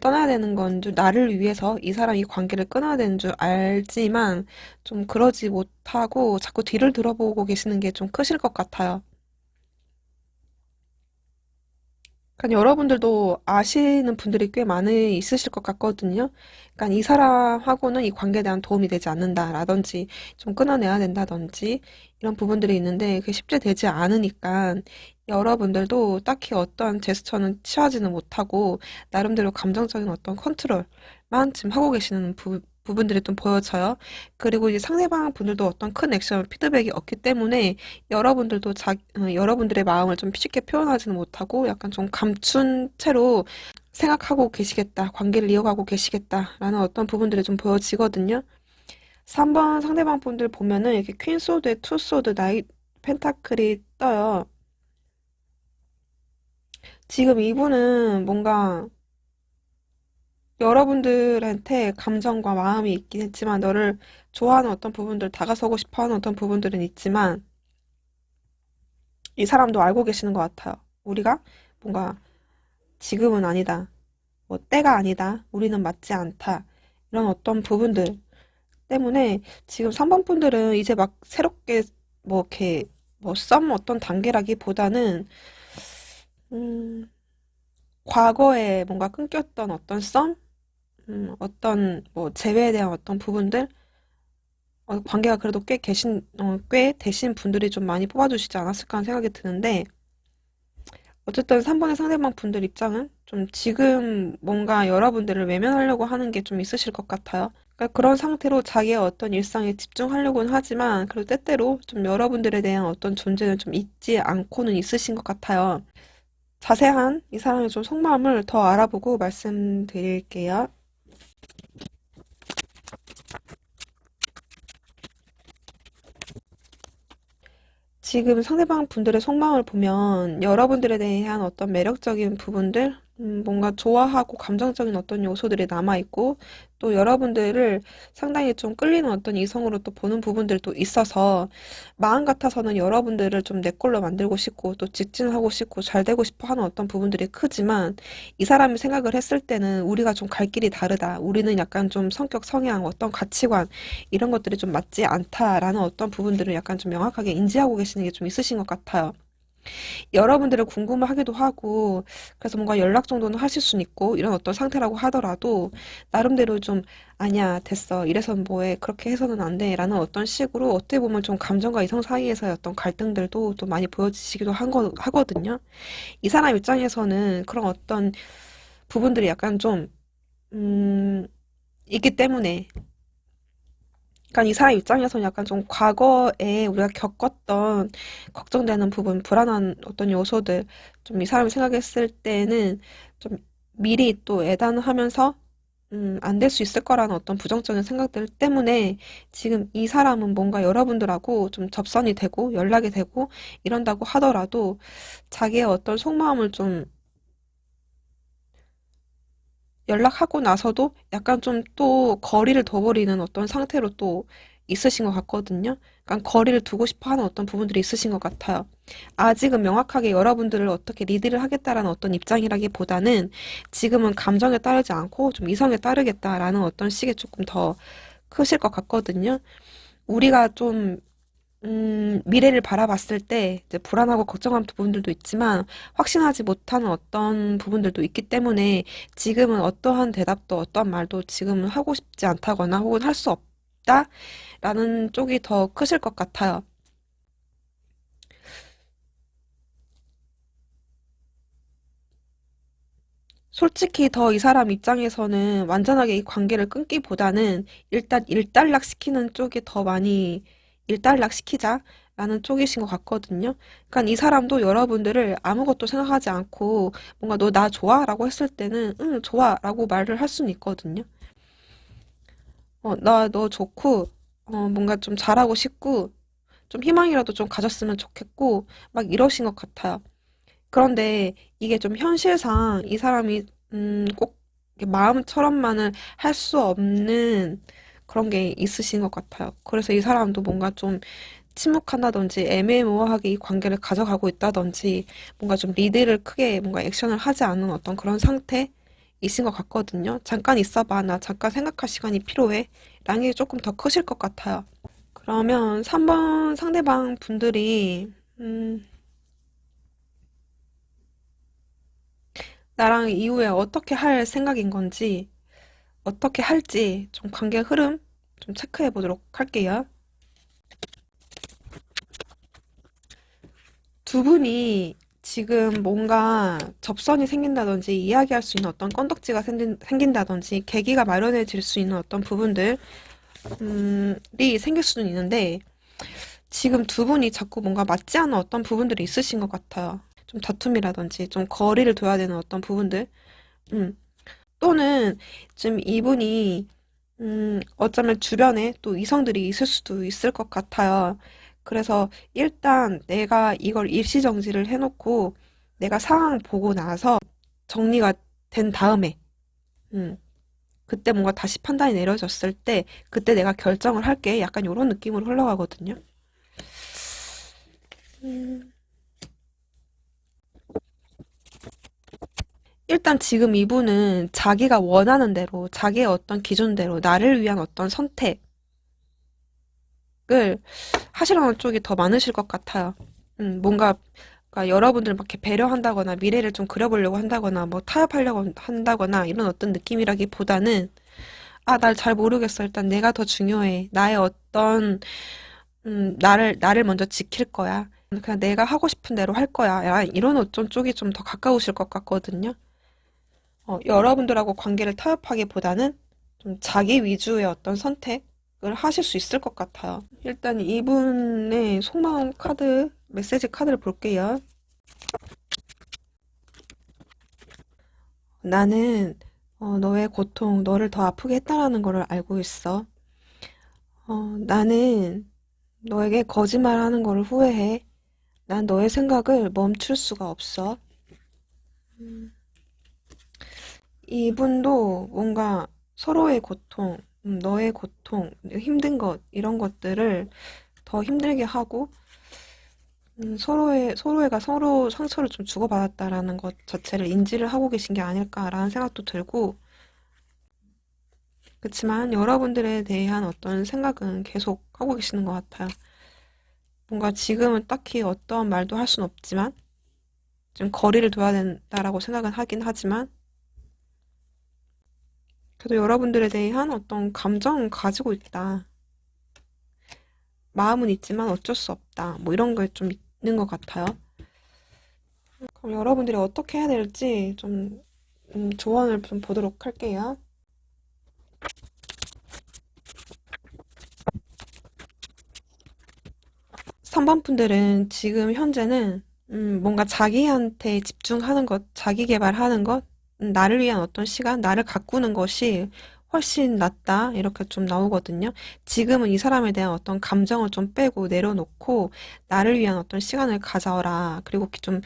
떠나야 되는 건 줄, 나를 위해서 이 사람 이 관계를 끊어야 되는 줄 알지만 좀 그러지 못하고 자꾸 뒤를 들어보고 계시는 게 좀 크실 것 같아요. 그러니까 여러분들도 아시는 분들이 꽤 많이 있으실 것 같거든요. 그러니까 이 사람하고는 이 관계에 대한 도움이 되지 않는다라든지 좀 끊어내야 된다든지 이런 부분들이 있는데 그게 쉽게 되지 않으니까 여러분들도 딱히 어떠한 제스처는 취하지는 못하고 나름대로 감정적인 어떤 컨트롤만 지금 하고 계시는 부분들이 좀 보여져요. 그리고 이제 상대방 분들도 어떤 큰 액션 피드백이 없기 때문에 여러분들도 여러분들의 마음을 좀 쉽게 표현하지는 못하고 약간 좀 감춘 채로 생각하고 계시겠다, 관계를 이어가고 계시겠다라는 어떤 부분들이 좀 보여지거든요. 3번 상대방 분들 보면은 이렇게 퀸 소드에 투 소드, 나이 펜타클이 떠요. 지금 이분은 뭔가 여러분들한테 감정과 마음이 있긴 했지만 너를 좋아하는 어떤 부분들, 다가서고 싶어 하는 어떤 부분들은 있지만 이 사람도 알고 계시는 것 같아요. 우리가 뭔가 지금은 아니다. 뭐 때가 아니다. 우리는 맞지 않다. 이런 어떤 부분들 때문에 지금 3번 분들은 이제 막 새롭게 뭐 이렇게 뭐 썸 어떤 단계라기보다는 음, 과거에 뭔가 끊겼던 어떤 썸, 어떤 뭐 재회에 대한 어떤 부분들 관계가 그래도 꽤 되신 분들이 좀 많이 뽑아주시지 않았을까 하는 생각이 드는데, 어쨌든 3번의 상대방 분들 입장은 좀 지금 뭔가 여러분들을 외면하려고 하는 게 좀 있으실 것 같아요. 그러니까 그런 상태로 자기의 어떤 일상에 집중하려고는 하지만, 그래도 때때로 좀 여러분들에 대한 어떤 존재는 좀 잊지 않고는 있으신 것 같아요. 자세한 이 사람의 좀 속마음을 더 알아보고 말씀드릴게요. 지금 상대방 분들의 속마음을 보면 여러분들에 대한 어떤 매력적인 부분들, 뭔가 좋아하고 감정적인 어떤 요소들이 남아있고, 또 여러분들을 상당히 좀 끌리는 어떤 이성으로 또 보는 부분들도 있어서, 마음 같아서는 여러분들을 좀 내 걸로 만들고 싶고, 또 직진하고 싶고, 잘 되고 싶어 하는 어떤 부분들이 크지만, 이 사람이 생각을 했을 때는 우리가 좀 갈 길이 다르다. 우리는 약간 좀 성격, 성향, 어떤 가치관, 이런 것들이 좀 맞지 않다라는 어떤 부분들을 약간 좀 명확하게 인지하고 계시는 게 좀 있으신 것 같아요. 여러분들을 궁금하기도 하고, 그래서 뭔가 연락 정도는 하실 수는 있고, 이런 어떤 상태라고 하더라도, 나름대로 좀, 아니야, 됐어. 이래선 뭐해. 그렇게 해서는 안 돼. 라는 어떤 식으로, 어떻게 보면 좀 감정과 이성 사이에서의 어떤 갈등들도 또 많이 보여지시기도 하거든요. 이 사람 입장에서는 그런 어떤 부분들이 약간 좀, 있기 때문에, 그러니까 이 사람 입장에서는 약간 좀 과거에 우리가 겪었던 걱정되는 부분, 불안한 어떤 요소들, 좀 이 사람이 생각했을 때는 좀 미리 또 애단하면서 안 될 수 있을 거라는 어떤 부정적인 생각들 때문에 지금 이 사람은 뭔가 여러분들하고 좀 접선이 되고 연락이 되고 이런다고 하더라도 자기의 어떤 속마음을 좀 연락하고 나서도 약간 좀 또 거리를 둬버리는 어떤 상태로 또 있으신 것 같거든요. 그러니까 거리를 두고 싶어 하는 어떤 부분들이 있으신 것 같아요. 아직은 명확하게 여러분들을 어떻게 리드를 하겠다라는 어떤 입장이라기보다는 지금은 감정에 따르지 않고 좀 이성에 따르겠다라는 어떤 식의 조금 더 크실 것 같거든요. 우리가 좀 미래를 바라봤을 때 이제 불안하고 걱정하는 부분들도 있지만 확신하지 못하는 어떤 부분들도 있기 때문에 지금은 어떠한 대답도 어떠한 말도 지금은 하고 싶지 않다거나 혹은 할 수 없다라는 쪽이 더 크실 것 같아요. 솔직히 더 이 사람 입장에서는 완전하게 이 관계를 끊기보다는 일단 일단락 시키는 쪽이 더 많이 일단락 시키자. 라는 쪽이신 것 같거든요. 그러니까 이 사람도 여러분들을 아무것도 생각하지 않고 뭔가 너 나 좋아? 라고 했을 때는 응, 좋아 라고 말을 할 수는 있거든요. 나 너 좋고 뭔가 좀 잘하고 싶고 좀 희망이라도 좀 가졌으면 좋겠고 막 이러신 것 같아요. 그런데 이게 좀 현실상 이 사람이 꼭 이렇게 마음처럼만은 할 수 없는 그런 게 있으신 것 같아요. 그래서 이 사람도 뭔가 좀 침묵한다든지 애매모호하게 이 관계를 가져가고 있다든지 뭔가 좀 리드를 크게 뭔가 액션을 하지 않는 어떤 그런 상태이신 것 같거든요. 잠깐 있어봐. 나 잠깐 생각할 시간이 필요해. 라는 게 조금 더 크실 것 같아요. 그러면 3번 상대방 분들이 나랑 이후에 어떻게 할 생각인 건지 어떻게 할지 좀 관계 흐름 좀 체크해 보도록 할게요. 두 분이 지금 뭔가 접선이 생긴다든지 이야기할 수 있는 어떤 건덕지가 생긴다든지 계기가 마련해질 수 있는 어떤 부분들이 생길 수는 있는데 지금 두 분이 자꾸 뭔가 맞지 않는 어떤 부분들이 있으신 것 같아요. 좀 다툼이라든지 좀 거리를 둬야 되는 어떤 부분들. 음. 또는 지금 이분이 어쩌면 주변에 또 이성들이 있을 수도 있을 것 같아요. 그래서 일단 내가 이걸 일시정지를 해놓고 내가 상황 보고 나서 정리가 된 다음에, 음, 그때 뭔가 다시 판단이 내려졌을 때 그때 내가 결정을 할게. 약간 이런 느낌으로 흘러가거든요. 음, 일단 지금 이분은 자기가 원하는 대로, 자기의 어떤 기준대로, 나를 위한 어떤 선택을 하시려는 쪽이 더 많으실 것 같아요. 뭔가, 그러니까 여러분들 막 이렇게 배려한다거나, 미래를 좀 그려보려고 한다거나, 뭐 타협하려고 한다거나, 이런 어떤 느낌이라기보다는, 아, 날 잘 모르겠어. 일단 내가 더 중요해. 나의 어떤, 나를 먼저 지킬 거야. 그냥 내가 하고 싶은 대로 할 거야. 이런 어떤 쪽이 좀 더 가까우실 것 같거든요. 여러분들하고 관계를 타협하기보다는 좀 자기 위주의 어떤 선택을 하실 수 있을 것 같아요. 일단 이분의 속마음 카드, 메시지 카드를 볼게요. 나는 너의 고통, 너를 더 아프게 했다라는 거를 알고 있어. 나는 너에게 거짓말하는 거를 후회해. 난 너의 생각을 멈출 수가 없어. 음, 이분도 뭔가 서로의 고통, 너의 고통, 힘든 것, 이런 것들을 더 힘들게 하고, 서로가 서로 상처를 좀 주고받았다라는 것 자체를 인지를 하고 계신 게 아닐까라는 생각도 들고, 그렇지만 여러분들에 대한 어떤 생각은 계속 하고 계시는 것 같아요. 뭔가 지금은 딱히 어떠한 말도 할 순 없지만, 좀 거리를 둬야 된다라고 생각은 하긴 하지만, 그래도 여러분들에 대한 어떤 감정은 가지고 있다. 마음은 있지만 어쩔 수 없다. 뭐 이런 게 좀 있는 것 같아요. 그럼 여러분들이 어떻게 해야 될지 좀 조언을 좀 보도록 할게요. 3번 분들은 지금 현재는 뭔가 자기한테 집중하는 것, 자기 개발하는 것, 나를 위한 어떤 시간, 나를 가꾸는 것이 훨씬 낫다. 이렇게 좀 나오거든요. 지금은 이 사람에 대한 어떤 감정을 좀 빼고 내려놓고 나를 위한 어떤 시간을 가져라. 그리고 좀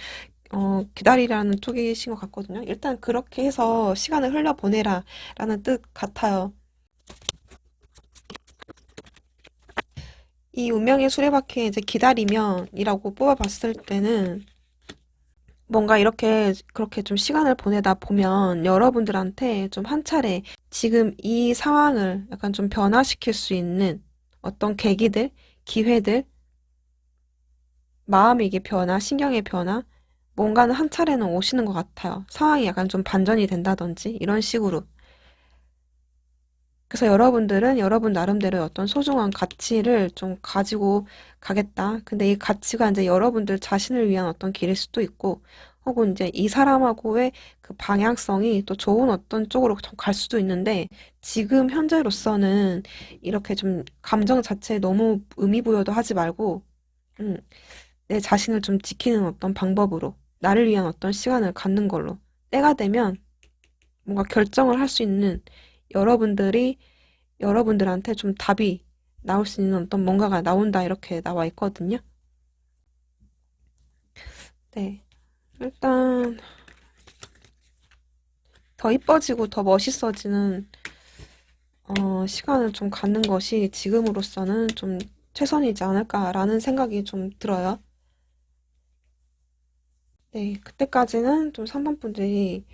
기다리라는 쪽이신 것 같거든요. 일단 그렇게 해서 시간을 흘려보내라 라는 뜻 같아요. 이 운명의 수레바퀴에 이제 기다리면이라고 뽑아봤을 때는 뭔가 이렇게 그렇게 좀 시간을 보내다 보면 여러분들한테 좀 한 차례 지금 이 상황을 약간 좀 변화시킬 수 있는 어떤 계기들, 기회들, 마음의 이게 변화, 신경의 변화, 뭔가는 한 차례는 오시는 것 같아요. 상황이 약간 좀 반전이 된다든지 이런 식으로. 그래서 여러분들은 여러분 나름대로의 어떤 소중한 가치를 좀 가지고 가겠다. 근데 이 가치가 이제 여러분들 자신을 위한 어떤 길일 수도 있고, 혹은 이제 이 사람하고의 그 방향성이 또 좋은 어떤 쪽으로 좀 갈 수도 있는데, 지금 현재로서는 이렇게 좀 감정 자체에 너무 의미 부여도 하지 말고, 음, 내 자신을 좀 지키는 어떤 방법으로, 나를 위한 어떤 시간을 갖는 걸로, 때가 되면 뭔가 결정을 할 수 있는 여러분들이, 여러분들한테 좀 답이 나올 수 있는 어떤 뭔가가 나온다, 이렇게 나와 있거든요. 네. 일단, 더 이뻐지고 더 멋있어지는, 시간을 좀 갖는 것이 지금으로서는 좀 최선이지 않을까라는 생각이 좀 들어요. 네, 그때까지는 좀 3번 분들이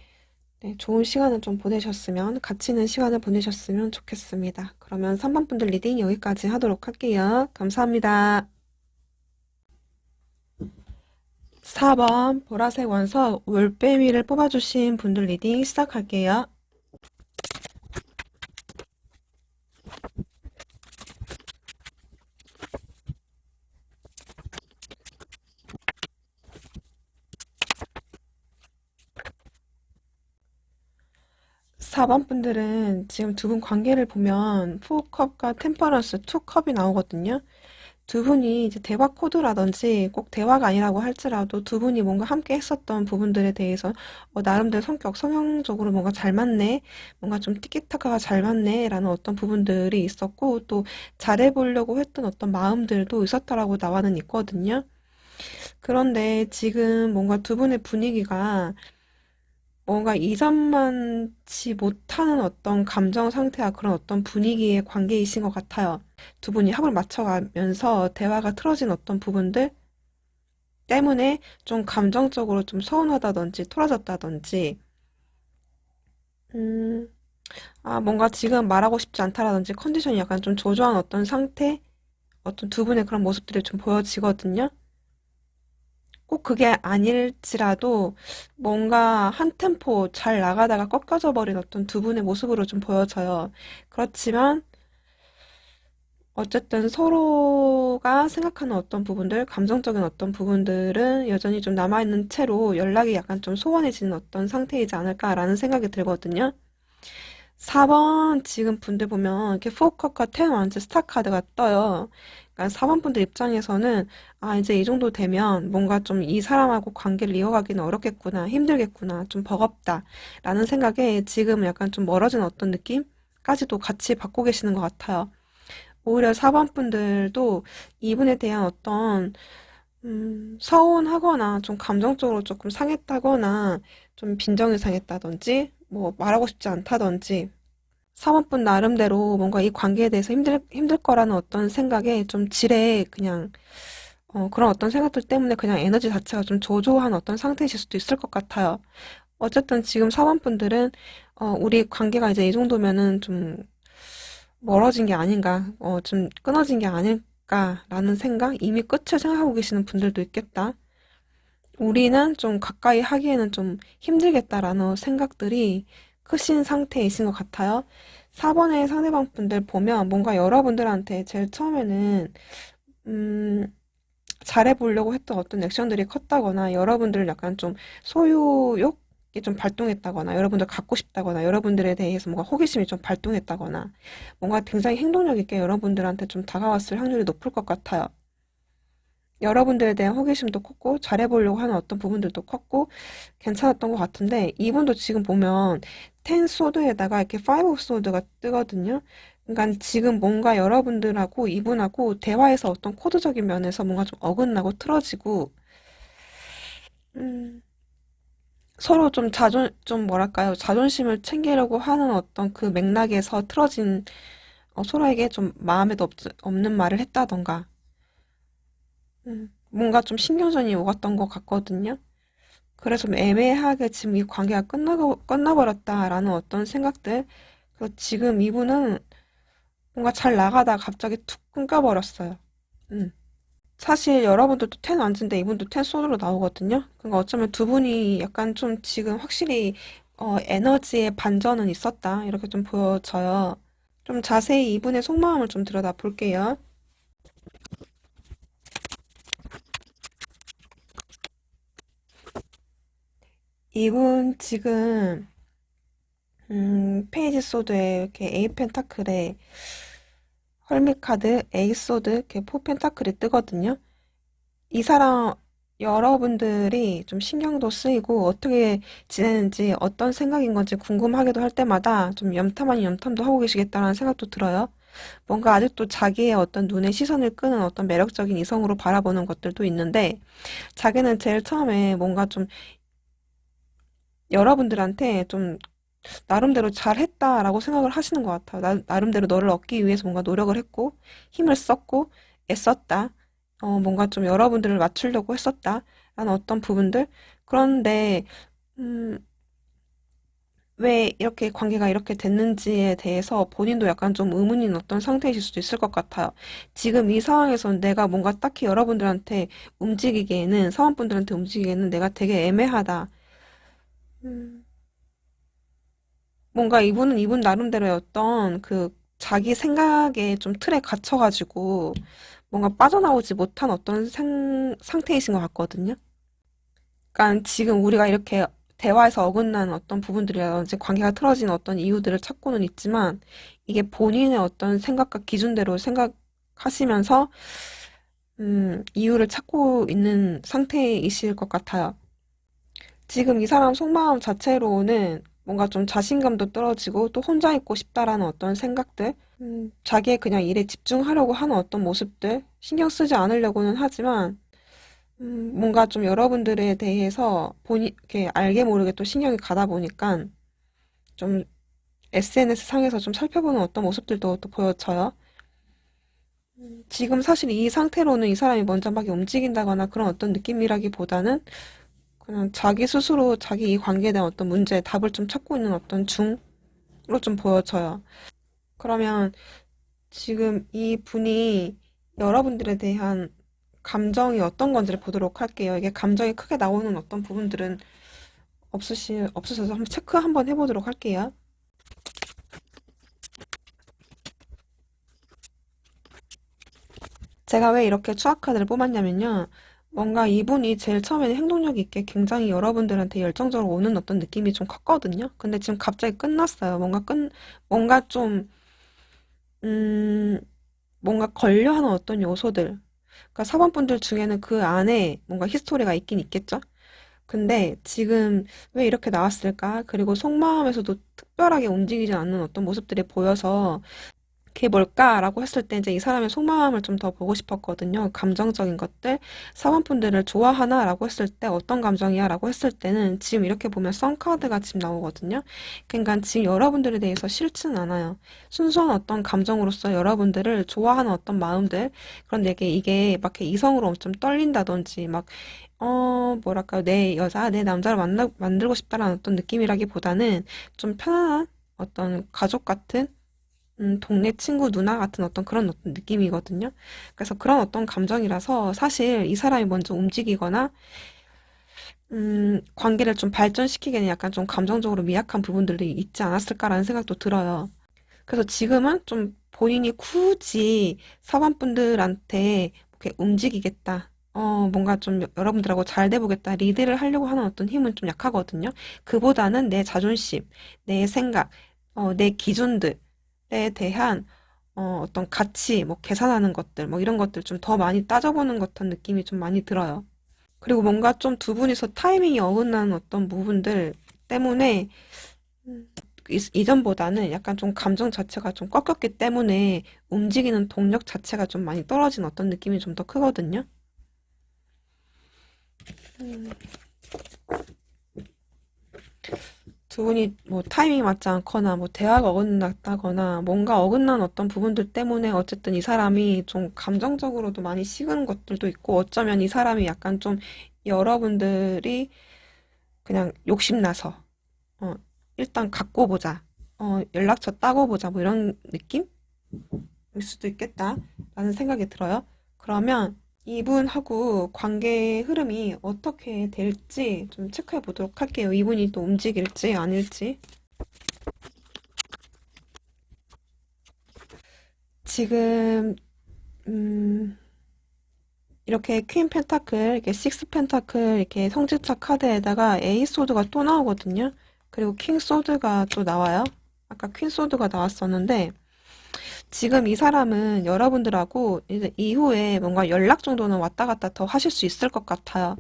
네, 좋은 시간을 좀 보내셨으면, 가치 있는 시간을 보내셨으면 좋겠습니다. 그러면 3번 분들 리딩 여기까지 하도록 할게요. 감사합니다. 4번 보라색 원석 올빼미를 뽑아주신 분들 리딩 시작할게요. 4번 분들은 지금 두 분 관계를 보면 4컵과 템퍼런스 2컵이 나오거든요. 두 분이 이제 대화 코드라든지 꼭 대화가 아니라고 할지라도 두 분이 뭔가 함께 했었던 부분들에 대해서 나름대로 성격, 성향적으로 뭔가 잘 맞네, 뭔가 좀 티키타카가 잘 맞네, 라는 어떤 부분들이 있었고, 또 잘해보려고 했던 어떤 마음들도 있었다라고 나와는 있거든요. 그런데 지금 뭔가 두 분의 분위기가 뭔가 이전만치 못하는 어떤 감정 상태와 그런 어떤 분위기의 관계이신 것 같아요. 두 분이 합을 맞춰가면서 대화가 틀어진 어떤 부분들 때문에 좀 감정적으로 좀 서운하다든지 토라졌다든지, 음, 뭔가 지금 말하고 싶지 않다라든지 컨디션이 약간 좀 조조한 어떤 상태, 어떤 두 분의 그런 모습들이 좀 보여지거든요. 꼭 그게 아닐지라도 뭔가 한 템포 잘 나가다가 꺾여져 버린 어떤 두 분의 모습으로 좀 보여져요. 그렇지만 어쨌든 서로가 생각하는 어떤 부분들, 감정적인 어떤 부분들은 여전히 좀 남아있는 채로 연락이 약간 좀 소원해지는 어떤 상태이지 않을까라는 생각이 들거든요. 4번 지금 분들 보면 이렇게 포커과 텐 완즈 스타 카드가 떠요. 그러니까 4번 분들 입장에서는 이제 이 정도 되면 뭔가 좀 이 사람하고 관계를 이어가기는 어렵겠구나, 힘들겠구나, 좀 버겁다 라는 생각에 지금 약간 좀 멀어진 어떤 느낌까지도 같이 받고 계시는 것 같아요. 오히려 4번 분들도 이분에 대한 어떤 서운하거나 좀 감정적으로 조금 상했다거나 좀 빈정이 상했다든지 뭐 말하고 싶지 않다든지 사모분 나름대로 뭔가 이 관계에 대해서 힘들 거라는 어떤 생각에 좀 지레 그냥 그런 어떤 생각들 때문에 그냥 에너지 자체가 좀 저조한 어떤 상태이실 수도 있을 것 같아요. 어쨌든 지금 사원분들은 우리 관계가 이제 이 정도면은 좀 멀어진 게 아닌가, 좀 끊어진 게 아닐까라는 생각, 이미 끝을 생각하고 계시는 분들도 있겠다. 우리는 좀 가까이 하기에는 좀 힘들겠다라는 생각들이 크신 상태이신 것 같아요. 4번의 상대방 분들 보면 뭔가 여러분들한테 제일 처음에는 음, 잘해보려고 했던 어떤 액션들이 컸다거나 여러분들 약간 좀 소유욕이 좀 발동했다거나 여러분들 갖고 싶다거나 여러분들에 대해서 뭔가 호기심이 좀 발동했다거나 뭔가 굉장히 행동력 있게 여러분들한테 좀 다가왔을 확률이 높을 것 같아요. 여러분들에 대한 호기심도 컸고 잘해보려고 하는 어떤 부분들도 컸고 괜찮았던 것 같은데 이분도 지금 보면 텐 소드에다가 이렇게 파이브 오브 소드가 뜨거든요. 그러니까 지금 뭔가 여러분들하고 이분하고 대화에서 어떤 코드적인 면에서 뭔가 좀 어긋나고 틀어지고 음, 서로 좀 좀 뭐랄까요, 자존심을 챙기려고 하는 어떤 그 맥락에서 틀어진 서로에게 좀 마음에도 없는 말을 했다던가 뭔가 좀 신경전이 오갔던 것 같거든요. 그래서 좀 애매하게 지금 이 관계가 끝나버렸다라는 어떤 생각들. 그래서 지금 이분은 뭔가 잘 나가다가 갑자기 툭 끊겨버렸어요. 음. 사실 여러분들도 텐 앉은데 이분도 텐 솔로 나오거든요. 그러니까 어쩌면 두 분이 약간 좀 지금 확실히 에너지의 반전은 있었다. 이렇게 좀 보여져요. 좀 자세히 이분의 속마음을 좀 들여다 볼게요. 이분 지금 페이지 소드에 이렇게 에이 펜타클에 헐밋 카드, 에이스 소드, 이렇게 포 펜타클이 뜨거든요. 이 사람, 여러분들이 좀 신경도 쓰이고 어떻게 지내는지 어떤 생각인 건지 궁금하기도 할 때마다 좀 염탐 아닌 염탐도 하고 계시겠다라는 생각도 들어요. 뭔가 아직도 자기의 어떤 눈에 시선을 끄는 어떤 매력적인 이성으로 바라보는 것들도 있는데 자기는 제일 처음에 뭔가 좀 여러분들한테 좀 나름대로 잘했다라고 생각을 하시는 것 같아요. 나름대로 너를 얻기 위해서 뭔가 노력을 했고, 힘을 썼고, 애썼다. 뭔가 좀 여러분들을 맞추려고 했었다. 라는 어떤 부분들. 그런데, 음, 왜 이렇게 관계가 이렇게 됐는지에 대해서 본인도 약간 좀 의문인 어떤 상태이실 수도 있을 것 같아요. 지금 이 상황에서는 내가 뭔가 딱히 여러분들한테 움직이기에는, 사원분들한테 움직이기에는 내가 되게 애매하다. 음, 뭔가 이분은 이분 나름대로의 어떤 그 자기 생각에 좀 틀에 갇혀가지고 뭔가 빠져나오지 못한 어떤 상태이신 것 같거든요. 그러니까 지금 우리가 이렇게 대화에서 어긋난 어떤 부분들이라든지 관계가 틀어진 어떤 이유들을 찾고는 있지만 이게 본인의 어떤 생각과 기준대로 생각하시면서 이유를 찾고 있는 상태이실 것 같아요. 지금 이 사람 속마음 자체로는 뭔가 좀 자신감도 떨어지고 또 혼자 있고 싶다라는 어떤 생각들, 자기의 그냥 일에 집중하려고 하는 어떤 모습들, 신경 쓰지 않으려고는 하지만, 뭔가 좀 여러분들에 대해서 이렇게 알게 모르게 또 신경이 가다 보니까 좀 SNS 상에서 좀 살펴보는 어떤 모습들도 또 보여져요. 지금 사실 이 상태로는 이 사람이 먼저 막 움직인다거나 그런 어떤 느낌이라기보다는 그냥 자기 스스로 자기 이 관계에 대한 어떤 문제에 답을 좀 찾고 있는 어떤 중으로 좀 보여져요. 그러면 지금 이 분이 여러분들에 대한 감정이 어떤 건지를 보도록 할게요. 이게 감정이 크게 나오는 어떤 부분들은 없으셔서 한번 체크 한번 해보도록 할게요. 제가 왜 이렇게 추악 카드를 뽑았냐면요. 뭔가 이분이 제일 처음에는 행동력 있게 굉장히 여러분들한테 열정적으로 오는 어떤 느낌이 좀 컸거든요. 근데 지금 갑자기 끝났어요. 뭔가 좀, 음, 뭔가 걸려하는 어떤 요소들. 그러니까 사원분들 중에는 그 안에 뭔가 히스토리가 있긴 있겠죠? 근데 지금 왜 이렇게 나왔을까? 그리고 속마음에서도 특별하게 움직이지 않는 어떤 모습들이 보여서 그게 뭘까라고 했을 때 이제 이 사람의 속마음을 좀 더 보고 싶었거든요. 감정적인 것들, 사원분들을 좋아하나라고 했을 때 어떤 감정이야라고 했을 때는 지금 이렇게 보면 썬카드가 지금 나오거든요. 그러니까 지금 여러분들에 대해서 싫지는 않아요. 순수한 어떤 감정으로서 여러분들을 좋아하는 어떤 마음들, 그런데 이게 막 이렇게 이성으로 엄청 떨린다든지 막 뭐랄까요, 내 여자, 내 남자를 만들고 싶다라는 어떤 느낌이라기보다는 좀 편안한 어떤 가족 같은 동네 친구 누나 같은 어떤 그런 어떤 느낌이거든요. 그래서 그런 어떤 감정이라서 사실 이 사람이 먼저 움직이거나, 관계를 좀 발전시키기에는 약간 좀 감정적으로 미약한 부분들이 있지 않았을까라는 생각도 들어요. 그래서 지금은 좀 본인이 굳이 사관분들한테 이렇게 움직이겠다. 뭔가 좀 여러분들하고 잘 돼보겠다. 리드를 하려고 하는 어떤 힘은 좀 약하거든요. 그보다는 내 자존심, 내 생각, 내 기준들에 대한 어떤 가치, 뭐 계산하는 것들, 뭐 이런 것들 좀 더 많이 따져보는 것 같은 느낌이 좀 많이 들어요. 그리고 뭔가 좀 두 분이서 타이밍이 어긋나는 어떤 부분들 때문에 이전보다는 약간 좀 감정 자체가 좀 꺾였기 때문에 움직이는 동력 자체가 좀 많이 떨어진 어떤 느낌이 좀 더 크거든요. 음, 두 분이 뭐 타이밍이 맞지 않거나 뭐 대화가 어긋났다거나 뭔가 어긋난 어떤 부분들 때문에 어쨌든 이 사람이 좀 감정적으로도 많이 식은 것들도 있고 어쩌면 이 사람이 약간 좀 여러분들이 그냥 욕심나서 어, 일단 갖고 보자. 연락처 따고 보자. 뭐 이런 느낌일 수도 있겠다라는 생각이 들어요. 그러면 이분하고 관계 흐름이 어떻게 될지 좀 체크해 보도록 할게요. 이분이 또 움직일지 아닐지. 지금 음, 이렇게 퀸 펜타클, 이렇게 식스 펜타클, 이렇게 성지차 카드에다가 에이스 소드가 또 나오거든요. 그리고 킹 소드가 또 나와요. 아까 퀸 소드가 나왔었는데 지금 이 사람은 여러분들하고 이제 이후에 뭔가 연락 정도는 왔다 갔다 더 하실 수 있을 것 같아요.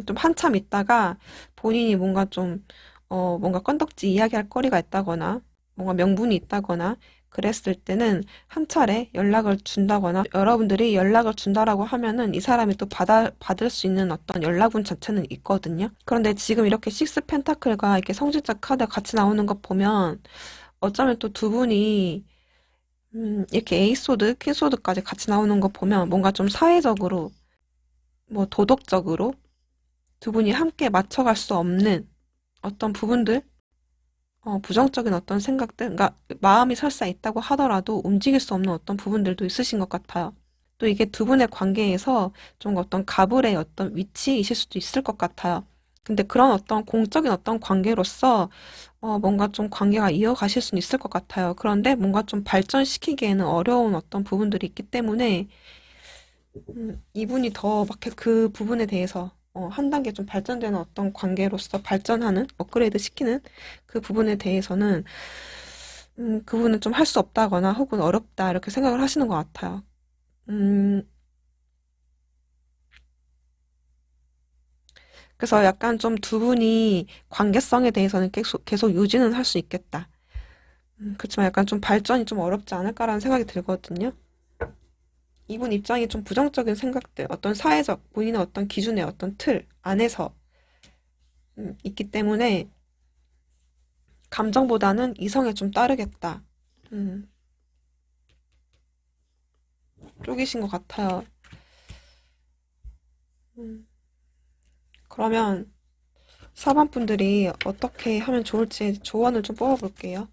좀 한참 있다가 본인이 뭔가 좀, 뭔가 건덕지 이야기할 거리가 있다거나, 뭔가 명분이 있다거나, 그랬을 때는 한 차례 연락을 준다거나, 여러분들이 연락을 준다라고 하면은 이 사람이 또 받을 수 있는 어떤 연락운 자체는 있거든요. 그런데 지금 이렇게 식스 펜타클과 이렇게 성질자 카드 같이 나오는 것 보면, 어쩌면 또 두 분이, 이렇게 에이소드, 퀸소드까지 같이 나오는 거 보면 뭔가 좀 사회적으로, 뭐 도덕적으로, 두 분이 함께 맞춰갈 수 없는 어떤 부분들, 부정적인 어떤 생각들, 그러니까 마음이 설사 있다고 하더라도 움직일 수 없는 어떤 부분들도 있으신 것 같아요. 또 이게 두 분의 관계에서 좀 어떤 가불의 어떤 위치이실 수도 있을 것 같아요. 근데 그런 어떤 공적인 어떤 관계로서 뭔가 좀 관계가 이어가실 수는 있을 것 같아요. 그런데 뭔가 좀 발전시키기에는 어려운 어떤 부분들이 있기 때문에 이분이 더 막 그 부분에 대해서 한 단계 좀 발전되는 어떤 관계로서 발전하는, 업그레이드 시키는 그 부분에 대해서는 그분은 좀 할 수 없다거나 혹은 어렵다 이렇게 생각을 하시는 것 같아요. 음, 그래서 약간 좀 두 분이 관계성에 대해서는 계속 유지는 할 수 있겠다. 그렇지만 약간 좀 발전이 좀 어렵지 않을까라는 생각이 들거든요. 이분 입장이 좀 부정적인 생각들, 어떤 사회적, 본인의 어떤 기준의 어떤 틀 안에서 있기 때문에 감정보다는 이성에 좀 따르겠다. 음, 쪽이신 것 같아요. 음, 그러면 4번 분들이 어떻게 하면 좋을지 조언을 좀 뽑아볼게요.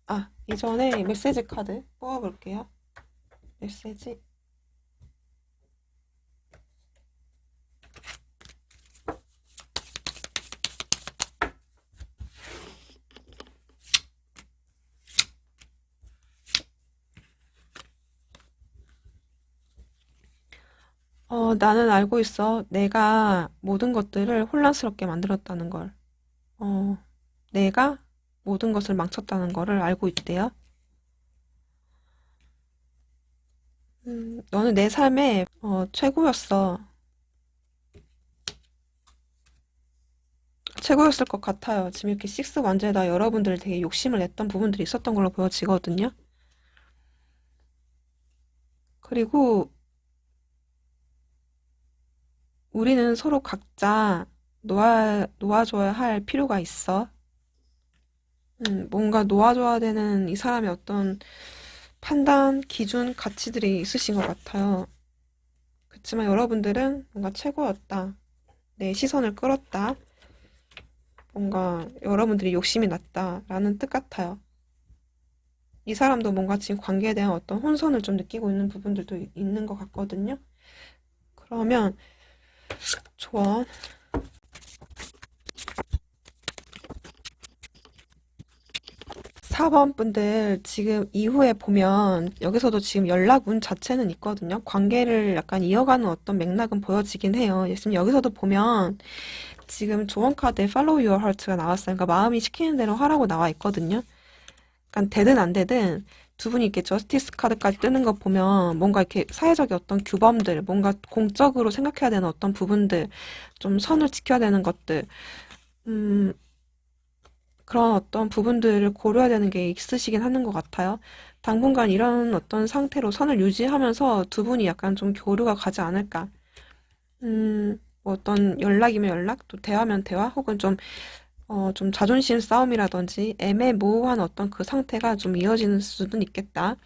아, 이전에 메시지 카드 뽑아볼게요. 메시지. 나는 알고 있어. 내가 모든 것들을 혼란스럽게 만들었다는 걸. 어, 내가 모든 것을 망쳤다는 거를 알고 있대요. 너는 내 삶의 최고였어. 최고였을 것 같아요. 지금 이렇게 식스 완제에다 여러분들 되게 욕심을 냈던 부분들이 있었던 걸로 보여지거든요. 그리고 우리는 서로 각자 놓아줘야 할 필요가 있어. 뭔가 놓아줘야 되는 이 사람의 어떤 판단, 기준, 가치들이 있으신 것 같아요. 그렇지만 여러분들은 뭔가 최고였다. 내 시선을 끌었다. 뭔가 여러분들이 욕심이 났다라는 뜻 같아요. 이 사람도 뭔가 지금 관계에 대한 어떤 혼선을 좀 느끼고 있는 부분들도 있는 것 같거든요. 그러면 조언 4번 분들 지금 이후에 보면 여기서도 지금 연락운 자체는 있거든요. 관계를 약간 이어가는 어떤 맥락은 보여지긴 해요. 지금 여기서도 보면 지금 조언 카드에 Follow Your Heart가 나왔어요. 그러니까 마음이 시키는 대로 하라고 나와 있거든요. 그러니까 되든 안 되든 두 분이 이렇게 저스티스 카드까지 뜨는 거 보면 뭔가 이렇게 사회적인 어떤 규범들, 뭔가 공적으로 생각해야 되는 어떤 부분들, 좀 선을 지켜야 되는 것들, 음, 그런 어떤 부분들을 고려해야 되는 게 있으시긴 하는 것 같아요. 당분간 이런 어떤 상태로 선을 유지하면서 두 분이 약간 좀 교류가 가지 않을까. 뭐 어떤 연락이면 연락, 또 대화면 대화, 혹은 좀 자존심 싸움이라든지 애매모호한 어떤 그 상태가 좀 이어지는 수도 있겠다.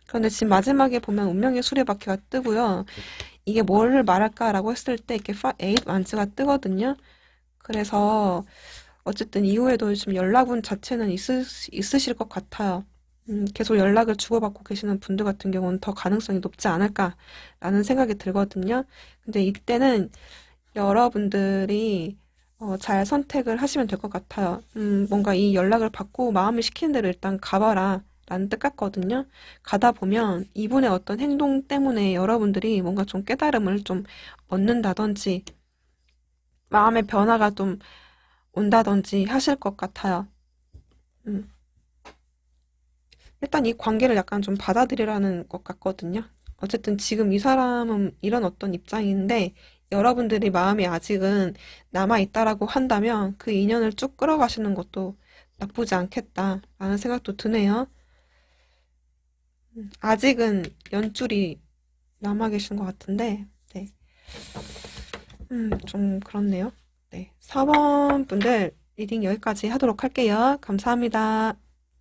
그런데 지금 마지막에 보면 운명의 수레바퀴가 뜨고요. 이게 뭐를 말할까라고 했을 때 이렇게 에잇 완즈가 뜨거든요. 그래서 어쨌든 이후에도 지금 연락운 자체는 있으실 것 같아요. 계속 연락을 주고받고 계시는 분들 같은 경우는 더 가능성이 높지 않을까라는 생각이 들거든요. 근데 이때는 여러분들이 잘 선택을 하시면 될 것 같아요. 뭔가 이 연락을 받고 마음을 시키는 대로 일단 가봐라. 라는 뜻 같거든요. 가다 보면 이분의 어떤 행동 때문에 여러분들이 뭔가 좀 깨달음을 좀 얻는다든지 마음의 변화가 좀 온다든지 하실 것 같아요. 음. 일단 이 관계를 약간 좀 받아들이라는 것 같거든요. 어쨌든 지금 이 사람은 이런 어떤 입장인데 여러분들이 마음이 아직은 남아있다라고 한다면 그 인연을 쭉 끌어가시는 것도 나쁘지 않겠다라는 생각도 드네요. 아직은 연줄이 남아 계신 것 같은데, 네. 좀 그렇네요. 네. 4번 분들 리딩 여기까지 하도록 할게요. 감사합니다.